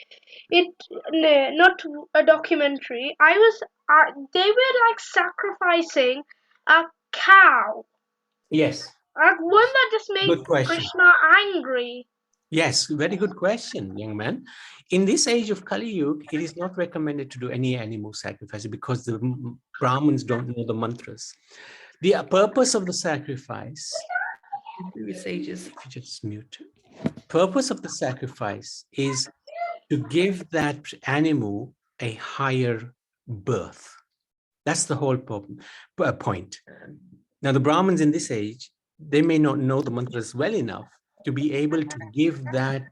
not a documentary, they were like sacrificing a cow. Yes. Like one that just made Good question. Krishna angry. Yes, very good question, young man. In this age of Kali Yuga, it is not recommended to do any animal sacrifice because the Brahmins don't know the mantras. The purpose of the sacrifice, Previous ages. if you just mute, purpose of the sacrifice is to give that animal a higher birth. That's the whole point. Now, the Brahmins in this age, they may not know the mantras well enough to be able to give that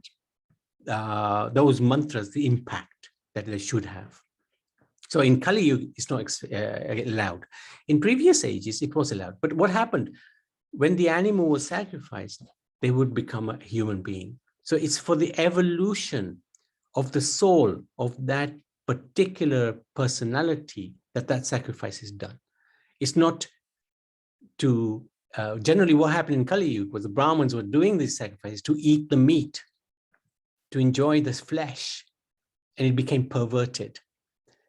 those mantras the impact that they should have. So in Kali Yuga, it's not allowed. In previous ages, it was allowed. But what happened? When the animal was sacrificed, they would become a human being. So it's for the evolution of the soul of that particular personality that sacrifice is done. It's not to, generally what happened in Kali Yuga was the Brahmins were doing these sacrifices to eat the meat, to enjoy this flesh, and it became perverted.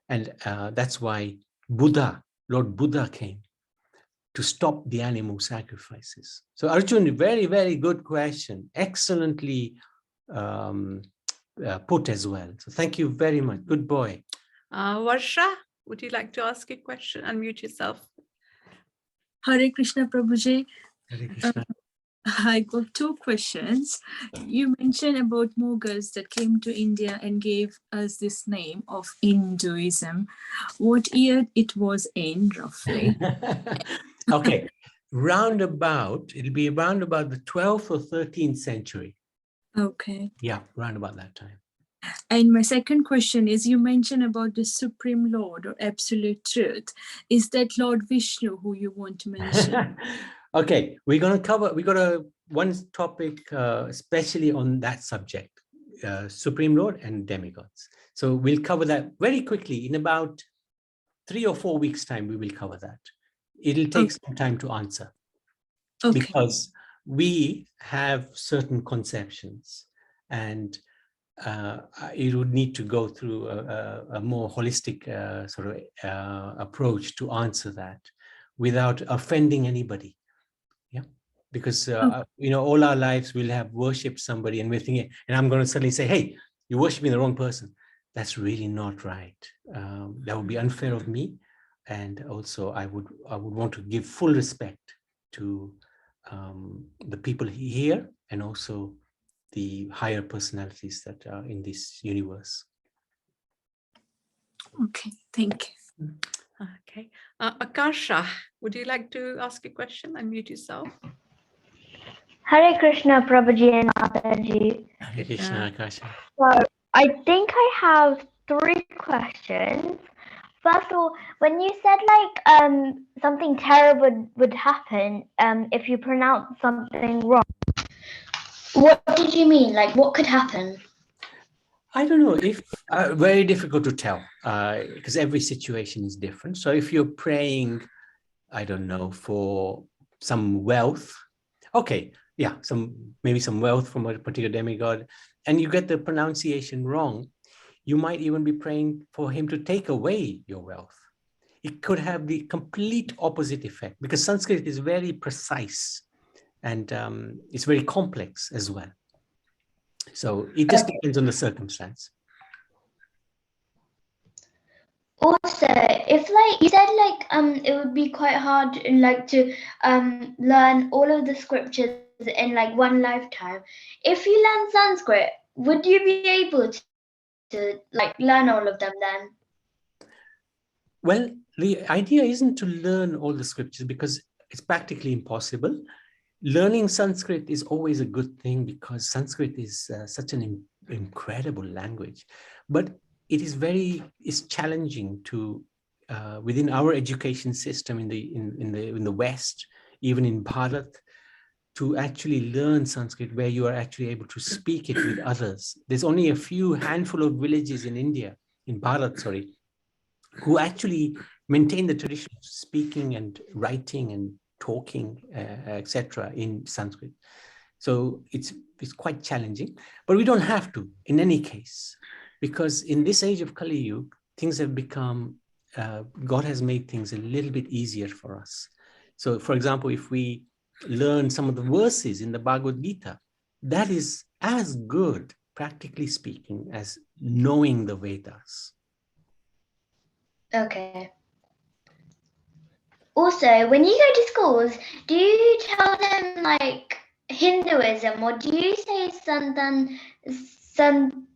And that's why Lord Buddha came to stop the animal sacrifices. So Arjun, very, very good question. Excellently put as well. So thank you very much. Good boy. Varsha, would you like to ask a question? Unmute yourself. Hare Krishna Prabhuji. Hare Krishna. I got two questions. You mentioned about Mughals that came to India and gave us this name of Hinduism. What year it was in, roughly? Okay, it'll be around about the 12th or 13th century. Okay. Yeah, round about that time. And my second question is, you mentioned about the Supreme Lord or Absolute Truth. Is that Lord Vishnu who you want to mention? Okay, we got one topic especially on that subject, Supreme Lord and demigods. So we'll cover that very quickly. In about 3 or 4 weeks' time, we will cover that. It'll take some time to answer. Okay. Because we have certain conceptions, and it would need to go through a more holistic approach to answer that without offending anybody. Yeah, because all our lives we'll have worshipped somebody, and we're thinking, and I'm going to suddenly say, "Hey, you're worshiping the wrong person." That's really not right. That would be unfair of me, and also I would want to give full respect to the people here, and also the higher personalities that are in this universe. Okay, thank you. Okay. Akasha, would you like to ask a question? Unmute yourself. Hare Krishna, Prabhuji and Mataji. Hare Krishna, Akasha. So I think I have 3 questions. First of all, when you said something terrible would happen if you pronounce something wrong, what did you mean? Like, what could happen? I don't know, if very difficult to tell, because every situation is different. So if you're praying, I don't know, for some wealth, okay, yeah, maybe some wealth from a particular demigod, and you get the pronunciation wrong, you might even be praying for him to take away your wealth. It could have the complete opposite effect, because Sanskrit is very precise, and it's very complex as well. So it just depends on the circumstance. Also, if you said it would be quite hard to learn all of the scriptures in one lifetime. If you learn Sanskrit, would you be able to learn all of them then? Well, the idea isn't to learn all the scriptures, because it's practically impossible. Learning Sanskrit is always a good thing, because Sanskrit is such an incredible language, but it's challenging to within our education system in the West, even in Bharat, to actually learn Sanskrit where you are actually able to speak it with others. There's only a handful of villages in India, in Bharat, who actually maintain the tradition of speaking and writing and talking, etc., in Sanskrit. So it's quite challenging, but we don't have to in any case, because in this age of Kali Yuga, things have become, God has made things a little bit easier for us. So for example, if we learn some of the verses in the Bhagavad Gita, that is as good, practically speaking, as knowing the Vedas. Okay. Also, when you go to schools, do you tell them Hinduism, or do you say Sanatan? Sanatan.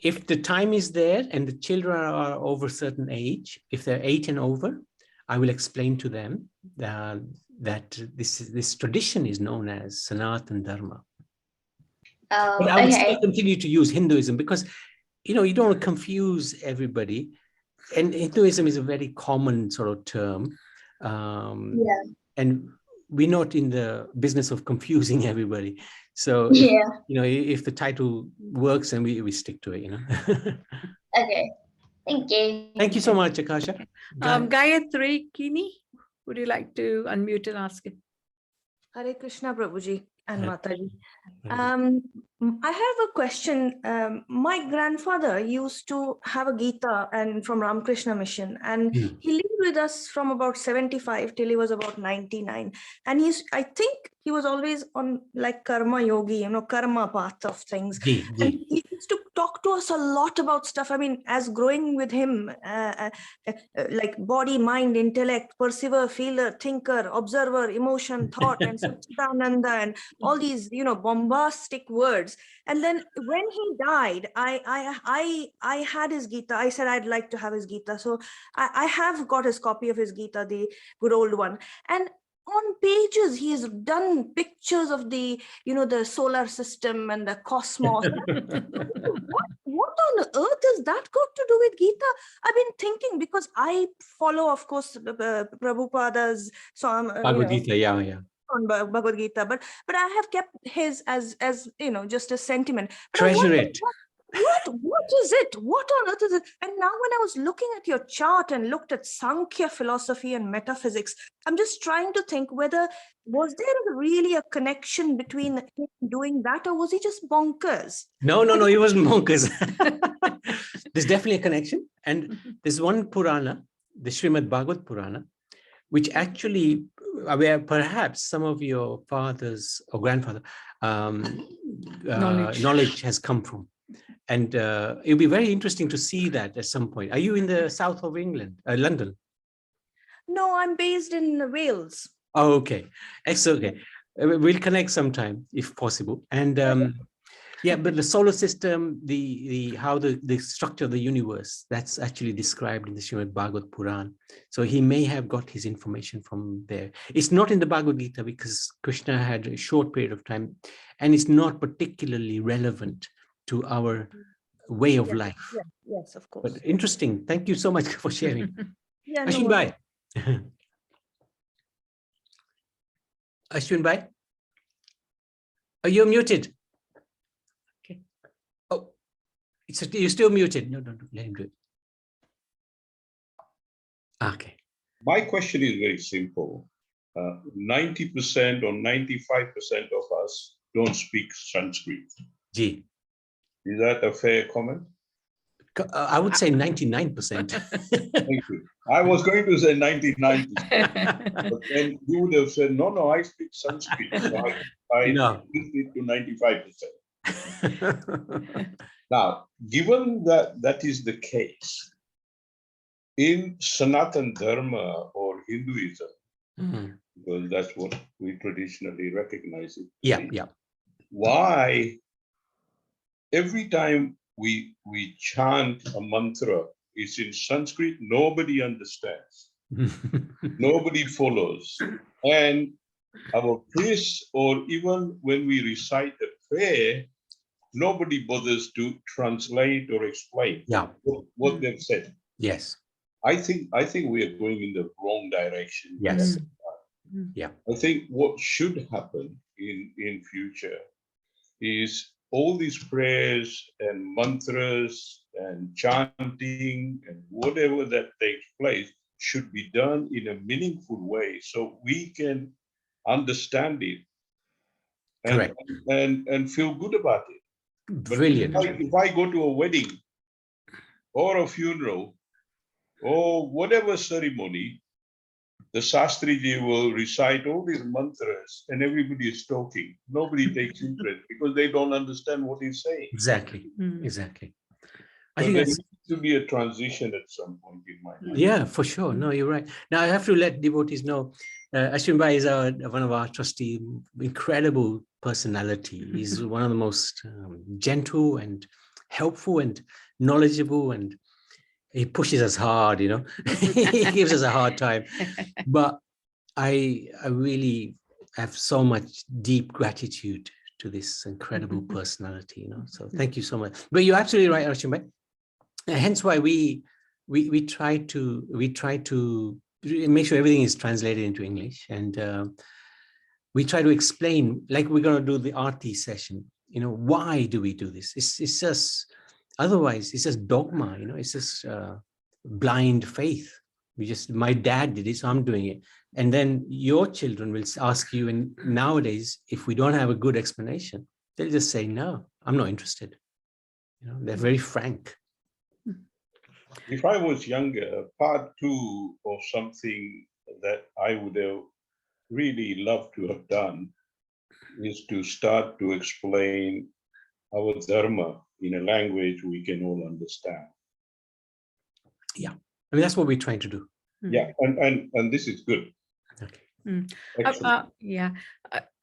If the time is there and the children are over a certain age, if they're 8 and over, I will explain to them that this tradition is known as Sanatan Dharma. Oh, but I would okay. still continue to use Hinduism, because you don't want to confuse everybody. And Hinduism is a very common sort of term. And we're not in the business of confusing everybody. So, Yeah. if the title works, and we stick to it, Okay. Thank you. Thank you so much, Akasha. Gayatri Kini, would you like to unmute and ask it? Hare Krishna, Prabhuji and Hare Mataji. Krishna. I have a question. My grandfather used to have a Gita and from Ramakrishna Mission, and Hmm. he lived with us from about 75 till he was about 99. And I think he was always on like karma yogi, karma path of things. Ji, And ji. he used to talk to us a lot about stuff. I mean, as growing with him, like body, mind, intellect, perceiver, feeler, thinker, observer, emotion, thought, and Satchitananda, and all these, bombastic words. And then when he died, I had his Gita. I said I'd like to have his Gita. So I have got his copy of his Gita, the good old one. And on pages, he has done pictures of the solar system and the cosmos. What on earth has that got to do with Gita? I've been thinking, because I follow, of course, Prabhupada's Bhagavad Gita, yeah. on Bhagavad Gita, but I have kept his as just a sentiment. But Treasure it. What is it? What on earth is it? And now when I was looking at your chart and looked at Sankhya philosophy and metaphysics, I'm just trying to think whether was there really a connection between him doing that, or was he just bonkers? No, he wasn't bonkers. There's definitely a connection. And there's one Purana, the Srimad Bhagavad Purana, which actually, where perhaps some of your father's or grandfather knowledge has come from. And it'll be very interesting to see that at some point. Are you in the south of England, London? No, I'm based in Wales. Oh, okay. Excellent. Okay. We'll connect sometime if possible. And yeah, but the solar system, how the structure of the universe, that's actually described in the Srimad Bhagavad Puran. So he may have got his information from there. It's not in the Bhagavad Gita because Krishna had a short period of time, and it's not particularly relevant to our way of life. Yes, of course. But interesting. Thank you so much for sharing. Yeah, Ashwin Bhai. Ashwin Bhai. Are you muted? Okay. Oh, you're still muted. No, let him do it. Okay. My question is very simple. 90% or 95% of us don't speak Sanskrit. Ji. Is that a fair comment? I would say 99%. Thank you. I was going to say 99%, but then you would have said, no, I speak Sanskrit. So I increased it to 95%. Now, given that is the case, in Sanatan Dharma or Hinduism, because that's what we traditionally recognize it. Yeah. Why every time we chant a mantra, it's in Sanskrit, nobody understands. Nobody follows. And our priests, or even when we recite a prayer, nobody bothers to translate or explain what they've said. Yes. I think we are going in the wrong direction. Yes. Yeah. I think what should happen in future is all these prayers and mantras and chanting and whatever that takes place should be done in a meaningful way so we can understand it and feel good about it. Brilliant. But if I go to a wedding or a funeral or whatever ceremony, the Shastriji will recite all these mantras and everybody is talking. Nobody takes interest because they don't understand what he's saying. Exactly. I So think there that's, needs to be a transition at some point in my mind. Yeah, for sure. No, you're right. Now I have to let devotees know, Ashwin Bhai is one of our trustee, incredible personality. He's one of the most gentle and helpful and knowledgeable, and he pushes us hard, he gives us a hard time. But I really have so much deep gratitude to this incredible personality, So thank you so much. But you're absolutely right, Ashwin Bhai. Hence why we try to make sure everything is translated into English, and we try to explain, like we're going to do the Aarti session, why do we do this? It's just, otherwise it's just dogma, it's just blind faith. My dad did it, so I'm doing it. And then your children will ask you, and nowadays, if we don't have a good explanation, they'll just say, no, I'm not interested. They're very frank. If I was younger, part 2 of something that I would have really loved to have done is to start to explain our Dharma in a language we can all understand. Yeah, I mean, that's what we're trying to do. Yeah, and this is good. Okay. Yeah,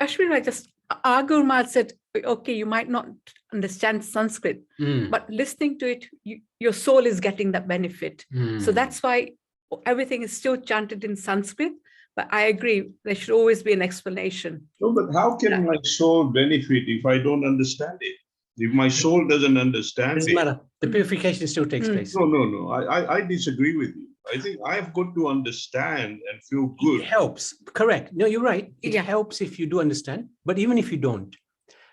Ashwin, like just our Guru Maharaj said, okay, you might not understand Sanskrit, but listening to it, your soul is getting that benefit. So that's why everything is still chanted in Sanskrit. But I agree, there should always be an explanation. No, but how can my soul benefit if I don't understand it? If my soul doesn't understand Doesn't matter. The purification still takes place. No. I disagree with you. I think I've got to understand and feel good. It helps. Correct. No, you're right. It helps if you do understand. But even if you don't,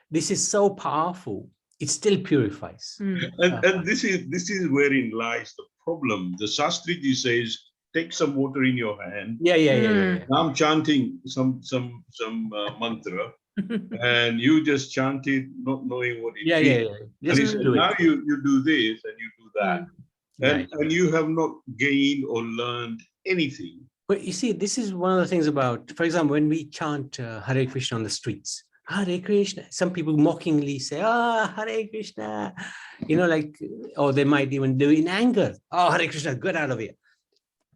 this is so powerful. It still purifies. And this is wherein lies the problem. The Shastriji says, take some water in your hand. Yeah. Now I'm chanting some mantra, and you just chant it, not knowing what it means. And he said, now you do this and you do that. And you have not gained or learned anything. But you see, this is one of the things about, for example, when we chant Hare Krishna on the streets, Hare Krishna, some people mockingly say, Hare Krishna, or they might even do it in anger. Oh, Hare Krishna, get out of here.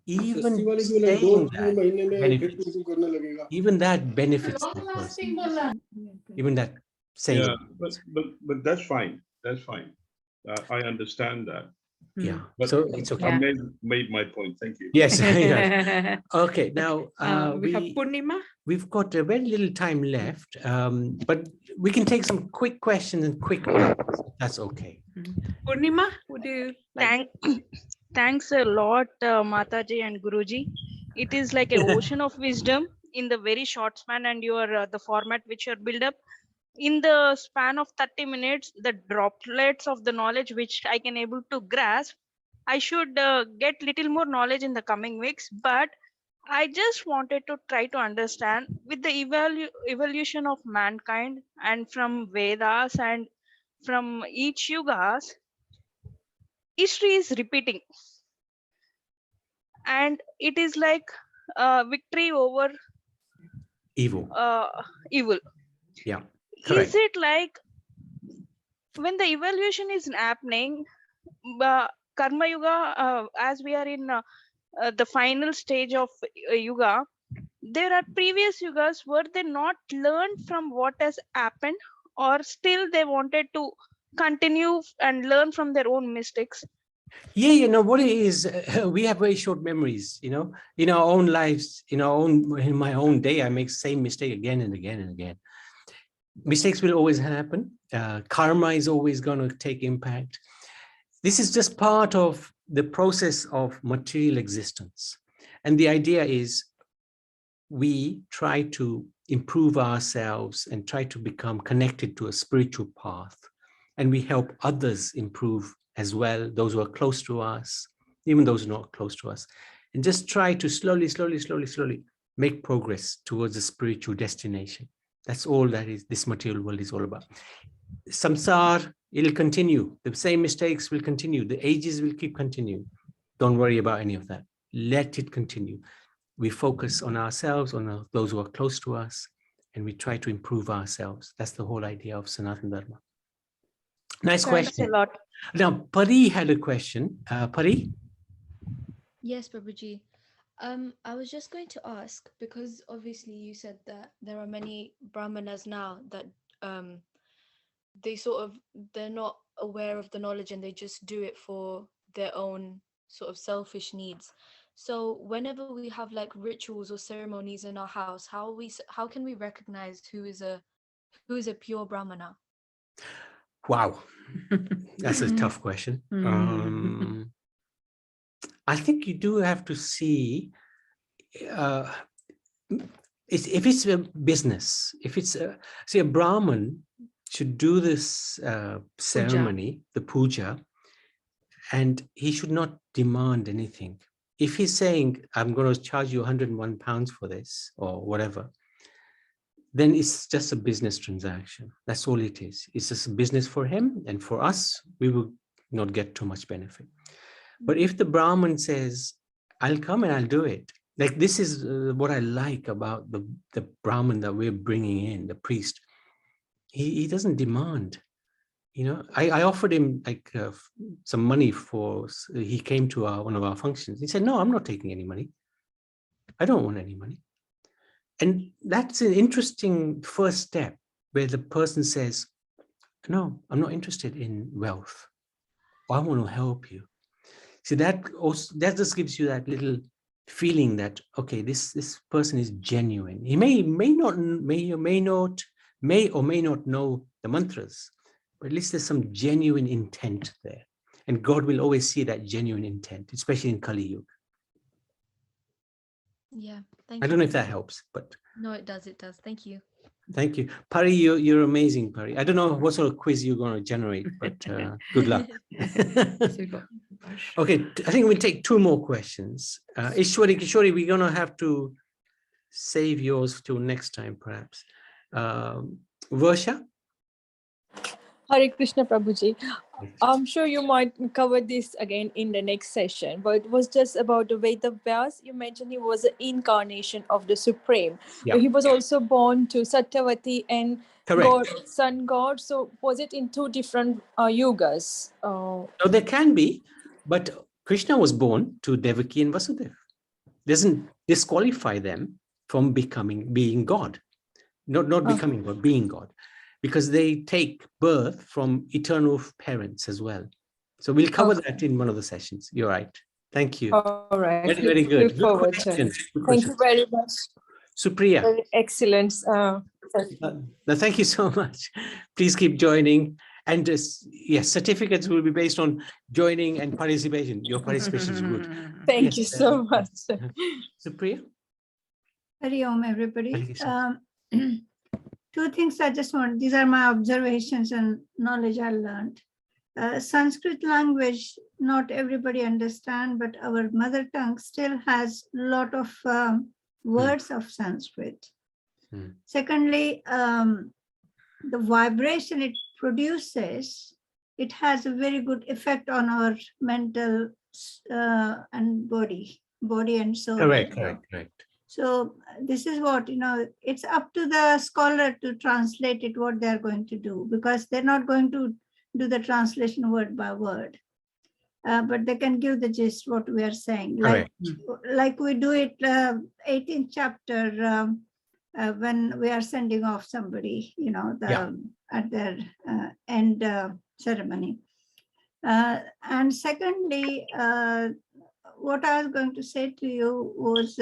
Even saying that benefits, even that benefits the person. Even that saying. Yeah, but that's fine. That's fine. I understand that. Yeah, but so it's okay. I made my point. Thank you. Yes. Okay, now we have Purnima. We've got a very little time left, but we can take some quick questions and quick answers. That's okay. Purnima, would you like? Thanks a lot, Mataji and Guruji. It is like an ocean of wisdom in the very short span, and your the format which you build up. In the span of 30 minutes, the droplets of the knowledge which I can able to grasp, I should get little more knowledge in the coming weeks. But I just wanted to try to understand with the evolution of mankind and from Vedas and from each yugas, history is repeating. And it is like victory over evil. Yeah. Correct. Is it like when the evolution is happening, Karma Yuga, as we are in the final stage of Yuga, there are previous Yugas, were they not learned from what has happened, or still they wanted to continue and learn from their own mistakes? Yeah, what it is, we have very short memories, in our own lives, in my own day, I make the same mistake again and again and again. Mistakes will always happen. Karma is always going to take impact. This is just part of the process of material existence. And the idea is we try to improve ourselves and try to become connected to a spiritual path. And we help others improve as well, those who are close to us, even those who are not close to us. And just try to slowly make progress towards a spiritual destination. That's all that is this material world is all about. Samsar, it'll continue. The same mistakes will continue. The ages will keep continuing. Don't worry about any of that. Let it continue. We focus on ourselves, on those who are close to us, and we try to improve ourselves. That's the whole idea of Sanatan Dharma. Nice question. Thanks a lot. Now, Pari had a question. Pari? Yes, Prabhuji. I was just going to ask, because obviously you said that there are many brahmanas now that they're not aware of the knowledge and they just do it for their own sort of selfish needs. So whenever we have like rituals or ceremonies in our house, how can we recognize who is a pure brahmana? Wow, that's a tough question. I think you do have to see, if it's a business, if it's see, a Brahmin should do this ceremony, the puja, and he should not demand anything. If he's saying, I'm going to charge you 101 pounds for this or whatever, then it's just a business transaction. That's all it is. It's just a business for him, and for us, we will not get too much benefit. But if the Brahmin says, I'll come and I'll do it, like this is what I like about the Brahmin that we're bringing in, the priest. He doesn't demand. You know, I offered him like some money for, he came to one of our functions. He said, no, I'm not taking any money. I don't want any money. And that's an interesting first step where the person says, no, I'm not interested in wealth. I want to help you. See, that just gives you that little feeling that, okay, this person is genuine. He may or may not know the mantras, but at least there's some genuine intent there. And God will always see that genuine intent, especially in Kali Yuga. Yeah, thank I you. don't know if that helps, but. No, it does. Thank you. Thank you. Pari, you're amazing, Pari. I don't know what sort of quiz you're going to generate, but good luck. Okay, I think we'll take 2 more questions. Ishwari, Kishori, we're going to have to save yours till next time, perhaps. Varsha? Hare Krishna Prabhuji. I'm sure you might cover this again in the next session, but it was just about the Vedas. You mentioned he was an incarnation of the Supreme. Yeah. But he was also born to Satyavati and God, Sun God. So was it in 2 different yugas? No, there can be, but Krishna was born to Devaki and Vasudeva. Doesn't disqualify them from being God. Not becoming God, being God. Because they take birth from eternal parents as well. So we'll cover that in one of the sessions. You're right. Thank you. All right. Very, very good. Good question. Thank you very much. Supriya. Very excellent. Thank you so much. Please keep joining. And yes, certificates will be based on joining and participation. Your participation is good. Thank you so much. Supriya? Hari Om, everybody. 2 things I just want, these are my observations and knowledge I learned. Sanskrit language, not everybody understand, but our mother tongue still has a lot of words of Sanskrit. Secondly, the vibration it produces, it has a very good effect on our mental and body and soul. Correct. So this is what, it's up to the scholar to translate it, what they're going to do, because they're not going to do the translation word by word, but they can give the gist what we are saying. Like we do it 18th chapter when we are sending off somebody, at their end ceremony. And secondly, what I was going to say to you was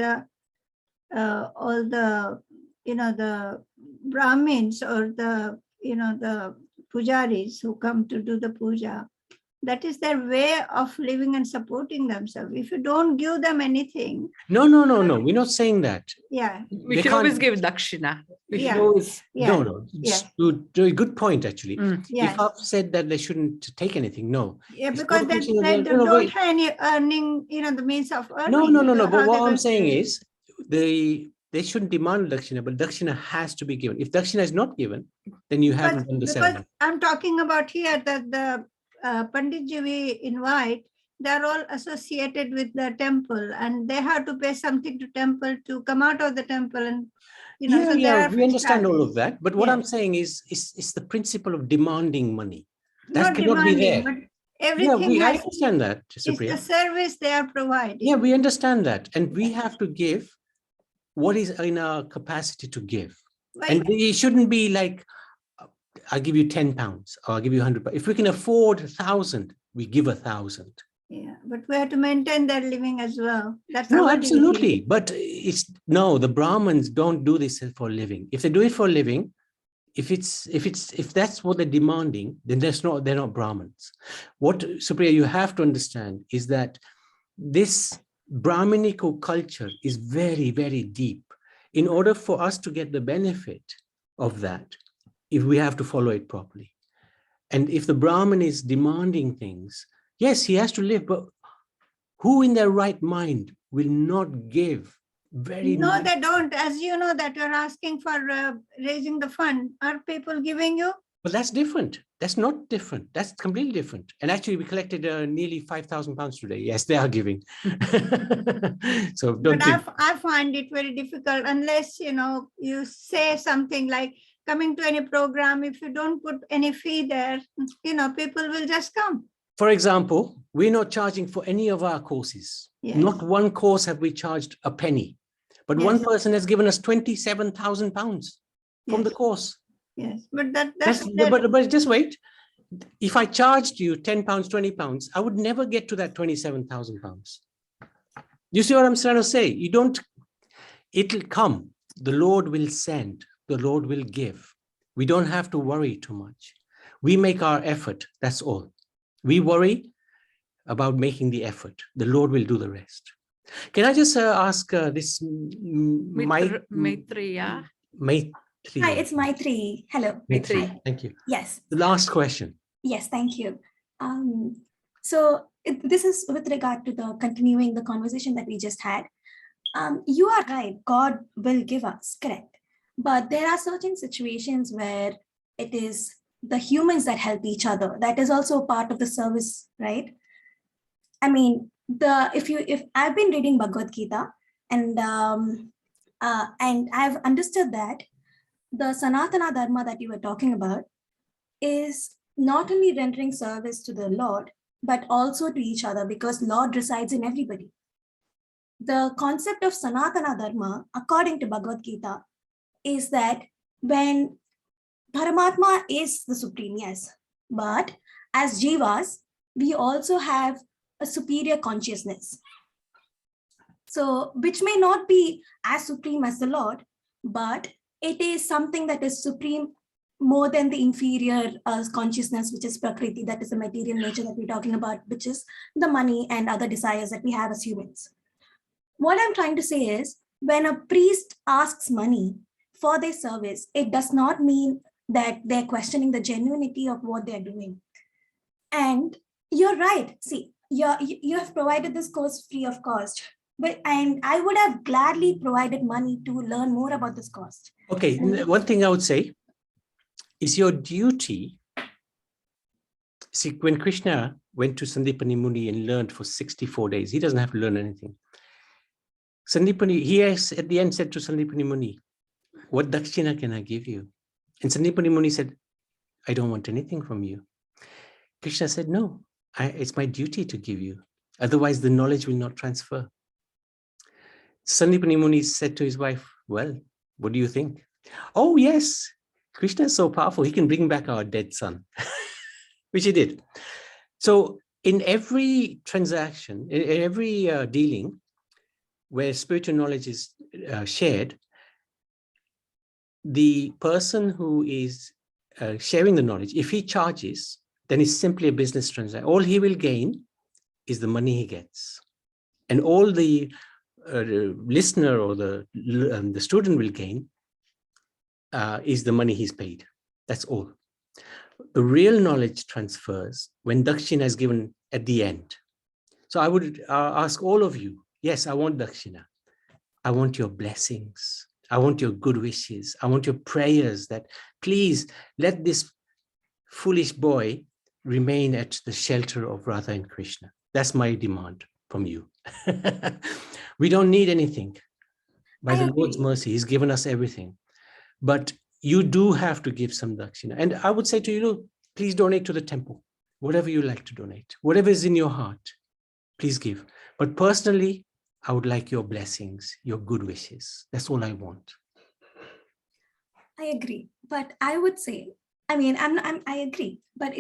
all the, the Brahmins or the, the pujaris who come to do the puja, that is their way of living and supporting themselves. If you don't give them anything. No. We're not saying that. Yeah. We should always give dakshina. No. Good point, actually. If I've said that they shouldn't take anything, no. Yeah, because they don't have any earning, the means of earning. No. But what I'm saying is they shouldn't demand dakshina, but dakshina has to be given. If dakshina is not given, then you haven't done the ceremony. I'm talking about here that the Panditji we invite, they're all associated with the temple and they have to pay something to temple to come out of the temple. And we understand all of that. But what I'm saying is it's the principle of demanding money. That cannot be there. But everything I understand that, Supriya. It's the service they are providing. Yeah, we understand that. And we have to give what is in our capacity to give. And it shouldn't be like, I'll give you 10 pounds or I'll give you 100. If we can afford 1,000, we give 1,000. Yeah, but we have to maintain their living as well. That's absolutely. But the Brahmins don't do this for a living. If they do it for a living, if that's what they're demanding, then they're not Brahmins. What, Supriya, you have to understand is that this Brahminical culture is very, very deep. In order for us to get the benefit of that, if we have to follow it properly. And if the Brahmin is demanding things, yes, he has to live, but who in their right mind will not give very No, they don't. As you know that you're asking for raising the fund. Are people giving you? But that's different. That's not different. That's completely different. And actually, we collected nearly £5,000 today. Yes, they are giving. So don't But think. I find it very difficult unless, you know, you say something like coming to any program, if you don't put any fee there, you know, people will just come. For example, we're not charging for any of our courses. Yes. Not one course have we charged a penny. But one Yes. person has given us £27,000 from the course. Yes, but but just wait. If I charged you £10, £20, I would never get to that £27,000. You see what I'm trying to say? You don't, it'll come. The Lord will send, the Lord will give. We don't have to worry too much. We make our effort, that's all. We worry about making the effort. The Lord will do the rest. Can I just ask this Maitreya? Hi, it's Maitri. Hello. Maitri. Thank you. Yes. The last question. Yes, thank you. So this is with regard to the continuing the conversation that we just had. You are right. God will give us, correct. But there are certain situations where it is the humans that help each other. That is also part of the service, right? I mean, if I've been reading Bhagavad Gita and I've understood that the Sanatana Dharma that you were talking about is not only rendering service to the Lord, but also to each other, because Lord resides in everybody. The concept of Sanatana Dharma, according to Bhagavad Gita, is that when Paramatma is the supreme, yes, but as Jivas, we also have a superior consciousness. So, which may not be as supreme as the Lord, but it is something that is supreme more than the inferior consciousness, which is Prakriti, that is the material nature that we're talking about, which is the money and other desires that we have as humans. What I'm trying to say is, when a priest asks money for their service, it does not mean that they're questioning the genuinity of what they're doing. And you're right. See, you have provided this course free of cost, and I would have gladly provided money to learn more about this course. Okay, one thing I would say is your duty. See, when Krishna went to Sandipani Muni and learned for 64 days, he doesn't have to learn anything. Sandipani, he has at the end said to Sandipani Muni, what dakshina can I give you? And Sandipani Muni said, I don't want anything from you. Krishna said, no, it's my duty to give you. Otherwise, the knowledge will not transfer. Sandipani Muni said to his wife, well, what do you think? Oh, yes, Krishna is so powerful. He can bring back our dead son, which he did. So in every transaction, in every dealing where spiritual knowledge is shared, the person who is sharing the knowledge, if he charges, then it's simply a business transaction. All he will gain is the money he gets. And all the listener or the student will gain is the money he's paid. That's all. The real knowledge transfers when dakshina is given at the end. So I would ask all of you, yes, I want dakshina. I want your blessings. I want your good wishes. I want your prayers that please let this foolish boy remain at the shelter of Radha and Krishna. That's my demand from you. We don't need anything. By the Lord's mercy, he's given us everything. But you do have to give some dakshina. And I would say to you, please donate to the temple, whatever you like to donate, whatever is in your heart, please give. But personally, I would like your blessings, your good wishes. That's all I want. I agree, but I would say, I mean, I agree, but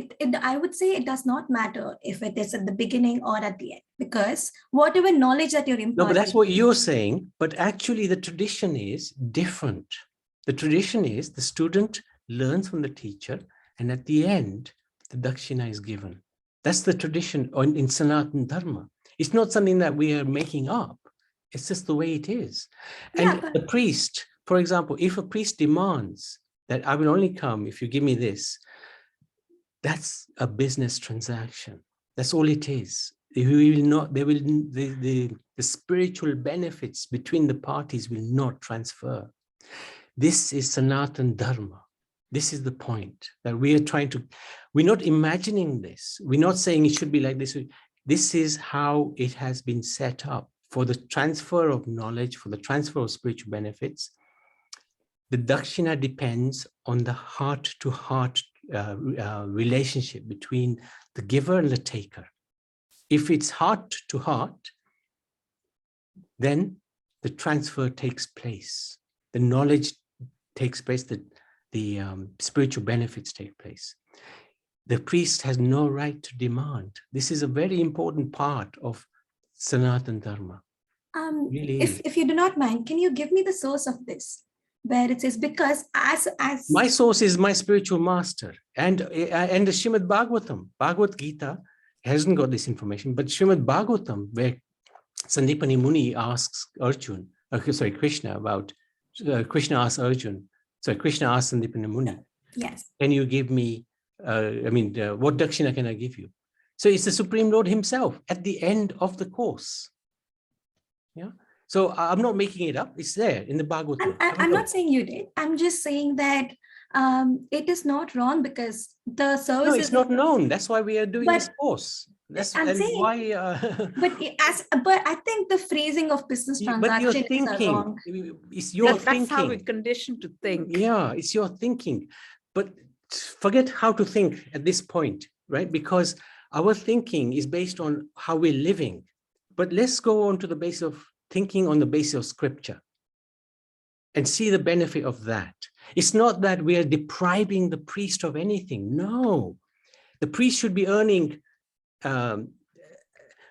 I would say it does not matter if it is at the beginning or at the end, because whatever knowledge that you're imparting. No, but that's what you're saying. But actually, the tradition is different. The tradition is the student learns from the teacher, and at the end, the dakshina is given. That's the tradition in Sanatan Dharma. It's not something that we are making up. It's just the way it is. Yeah, And but the priest, for example, if a priest demands that I will only come if you give me this, that's a business transaction. That's all it is. The spiritual benefits between the parties will not transfer. This is Sanatan Dharma. This is the point that we are trying to, we're not imagining this. We're not saying it should be like this. This is how it has been set up for the transfer of knowledge, for the transfer of spiritual benefits. The dakshina depends on the heart-to-heart relationship between the giver and the taker. If it's heart-to-heart, then the transfer takes place. The knowledge takes place, the spiritual benefits take place. The priest has no right to demand. This is a very important part of Sanatan Dharma. Really if you do not mind, can you give me the source of this? Where it says, because as my source is my spiritual master, and the Srimad Bhagavatam, Bhagavad Gita hasn't got this information, but Srimad Bhagavatam, where Sandipani Muni asks Arjun, Krishna about, Krishna asks Arjun, Krishna asks Sandipani Muni, yes, can you give me, what dakshina can I give you? So it's the Supreme Lord himself at the end of the course. Yeah. So I'm not making it up. It's there in the Bhagavatam. I'm not saying you did. I'm just saying that it is not wrong because the service. No, it's not known. That's why we are doing this course. That's I'm saying, why. but I think the phrasing of business transaction is wrong. It's your thinking. That's how we're conditioned to think. Yeah, it's your thinking. But forget how to think at this point, right? Because our thinking is based on how we're living. But let's go on to the basis of thinking on the basis of scripture and see the benefit of that. It's not that we are depriving the priest of anything. No, the priest should be earning a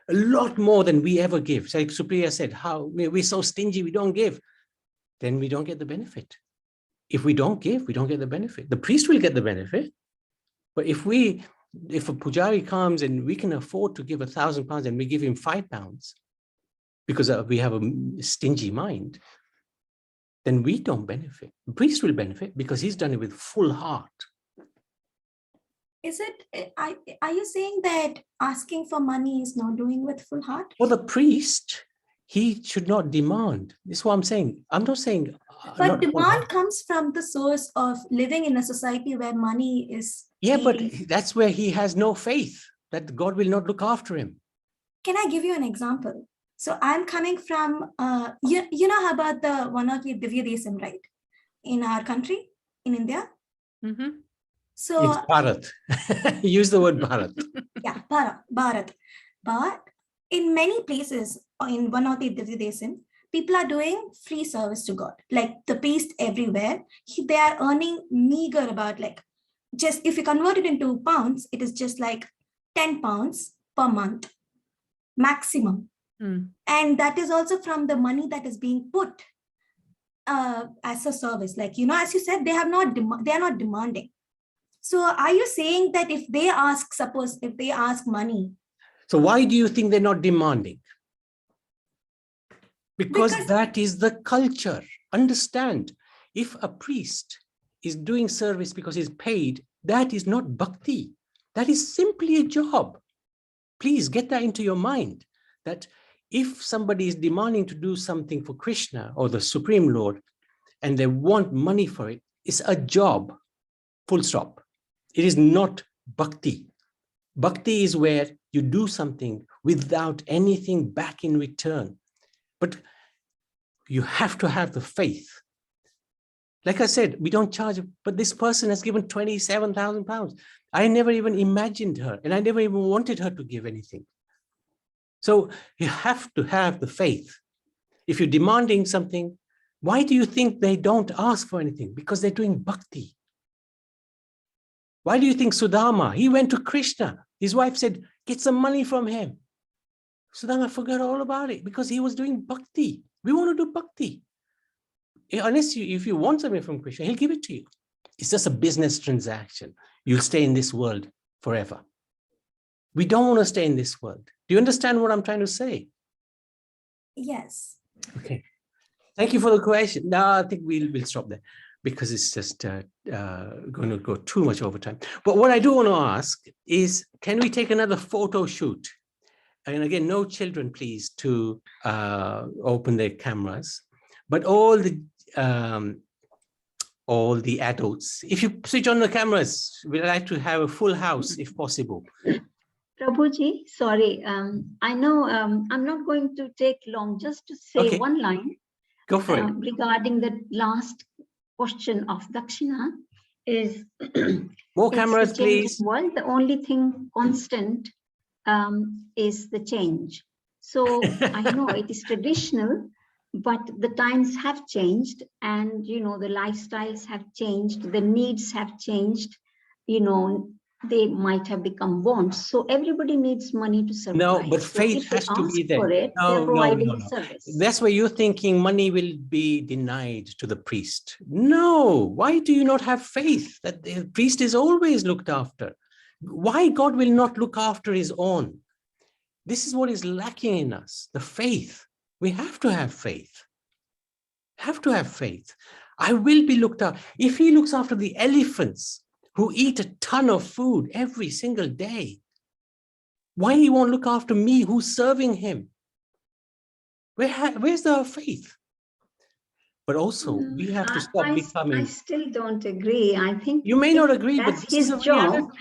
lot more than we ever give. Like Supriya said, how we're so stingy, we don't give. Then we don't get the benefit. If we don't give, we don't get the benefit. The priest will get the benefit. But if a pujari comes and we can afford to give £1,000 and we give him £5 because we have a stingy mind, then we don't benefit. The priest will benefit because he's done it with full heart. Is it, are you saying that asking for money is not doing with full heart? For the priest, he should not demand. This is what I'm saying. I'm not saying. But demand comes from the source of living in a society where money is. Yeah, but that's where he has no faith that God will not look after him. Can I give you an example? So I'm coming from, you know about the one of the Divya Desam, right? In our country, in India. Mm-hmm. So it's Bharat. Use the word Bharat. Yeah, Bharat. But in many places, in one of the Divya Desam, people are doing free service to God. Like the priest everywhere, they are earning meager about just if you convert it into pounds, it is just like 10 pounds per month maximum. And that is also from the money that is being put as a service. As you said, they are not demanding. So are you saying that if they ask money? So why do you think they're not demanding? Because that is the culture. Understand, if a priest is doing service because he's paid, that is not bhakti. That is simply a job. Please get that into your mind, that if somebody is demanding to do something for Krishna or the Supreme Lord, and they want money for it, it's a job, full stop. It is not bhakti. Bhakti is where you do something without anything back in return. But you have to have the faith. Like I said, we don't charge, but this person has given £27,000. I never even imagined her, and I never even wanted her to give anything. So you have to have the faith. If you're demanding something, why do you think they don't ask for anything? Because they're doing bhakti. Why do you think Sudama, he went to Krishna. His wife said, get some money from him. Sudama forgot all about it because he was doing bhakti. We want to do bhakti. Unless if you want something from Krishna, he'll give it to you. It's just a business transaction. You'll stay in this world forever. We don't want to stay in this world. Do you understand what I'm trying to say? Yes. Okay. Thank you for the question. No, I think we'll stop there because it's just going to go too much over time. But what I do want to ask is, can we take another photo shoot? And again, no children, please, to open their cameras, but all the adults. If you switch on the cameras, we'd like to have a full house if possible. Prabhuji, sorry, I know I'm not going to take long, just to say one line. Go for it. Regarding the last question of Dakshina is more cameras, please. World, the only thing constant is the change. So I know it is traditional, but the times have changed, and the lifestyles have changed, the needs have changed, they might have become wants. So everybody needs money to survive. No, but so faith has to be there. No. Service. That's why you're thinking money will be denied to the priest. No, why do you not have faith that the priest is always looked after? Why God will not look after his own? This is what is lacking in us, the faith. We have to have faith. Have to have faith. I will be looked after. If he looks after the elephants who eat a ton of food every single day, why he won't look after me who's serving him? Where's the faith? But also, we have to stop becoming... I still don't agree. I think you may not agree, but that's his job.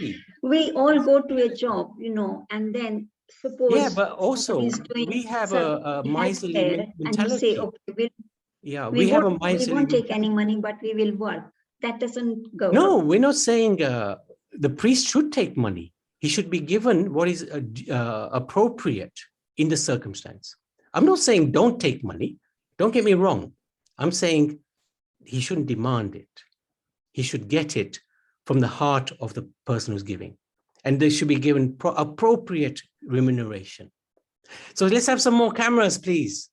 We all go to a job, and then suppose... Yeah, but also, we have a miserly mentality. And you say, okay, we won't take any money, but we will work. That doesn't go. No, we're not saying the priest should take money. He should be given what is appropriate in the circumstance. I'm not saying don't take money. Don't get me wrong. I'm saying he shouldn't demand it. He should get it from the heart of the person who's giving. And they should be given appropriate remuneration. So let's have some more cameras, please.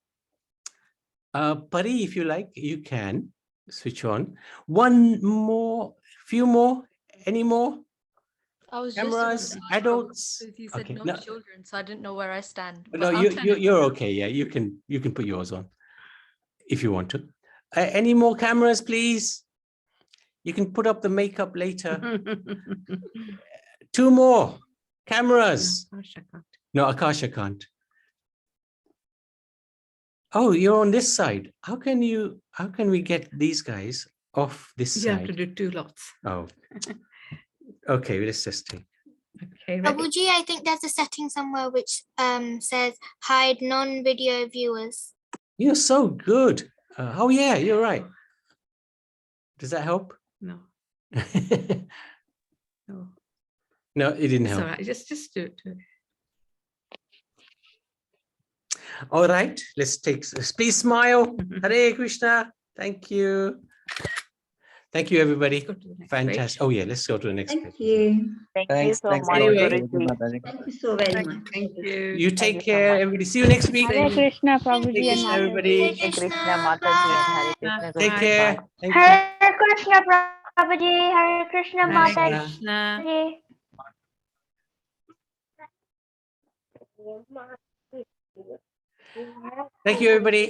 Pari, if you like, you can switch on. One more, few more, any more? I was cameras, just adults. You said Okay. no children, so I didn't know where I stand. No, you're okay. Yeah, you can put yours on if you want to. Any more cameras, please? You can put up the makeup later. Two more cameras. No, Akasha can't. Oh, you're on this side. How can we get these guys off this side? You have to do two lots. Oh. Okay, let's just take. Okay, Prabhuji, I think there's a setting somewhere which says hide non-video viewers. You're so good. Oh yeah, you're right. Does that help? No. No. No, it didn't help. All right, just do it. All right, let's take. Please smile. Hare Krishna. Thank you. Thank you, everybody. Fantastic. Oh yeah, let's go to the next page. Thank you. Thank you so much. Thank you so very much. Thank you. You take care, everybody. See you next week. Hare Krishna, Prabhuji and Krishna, everybody. Hare Krishna, Mataji and Hare Krishna. Take care. Thank you. Hare Krishna, Prabhuji. Hare Krishna, Mataji. Thank you, everybody.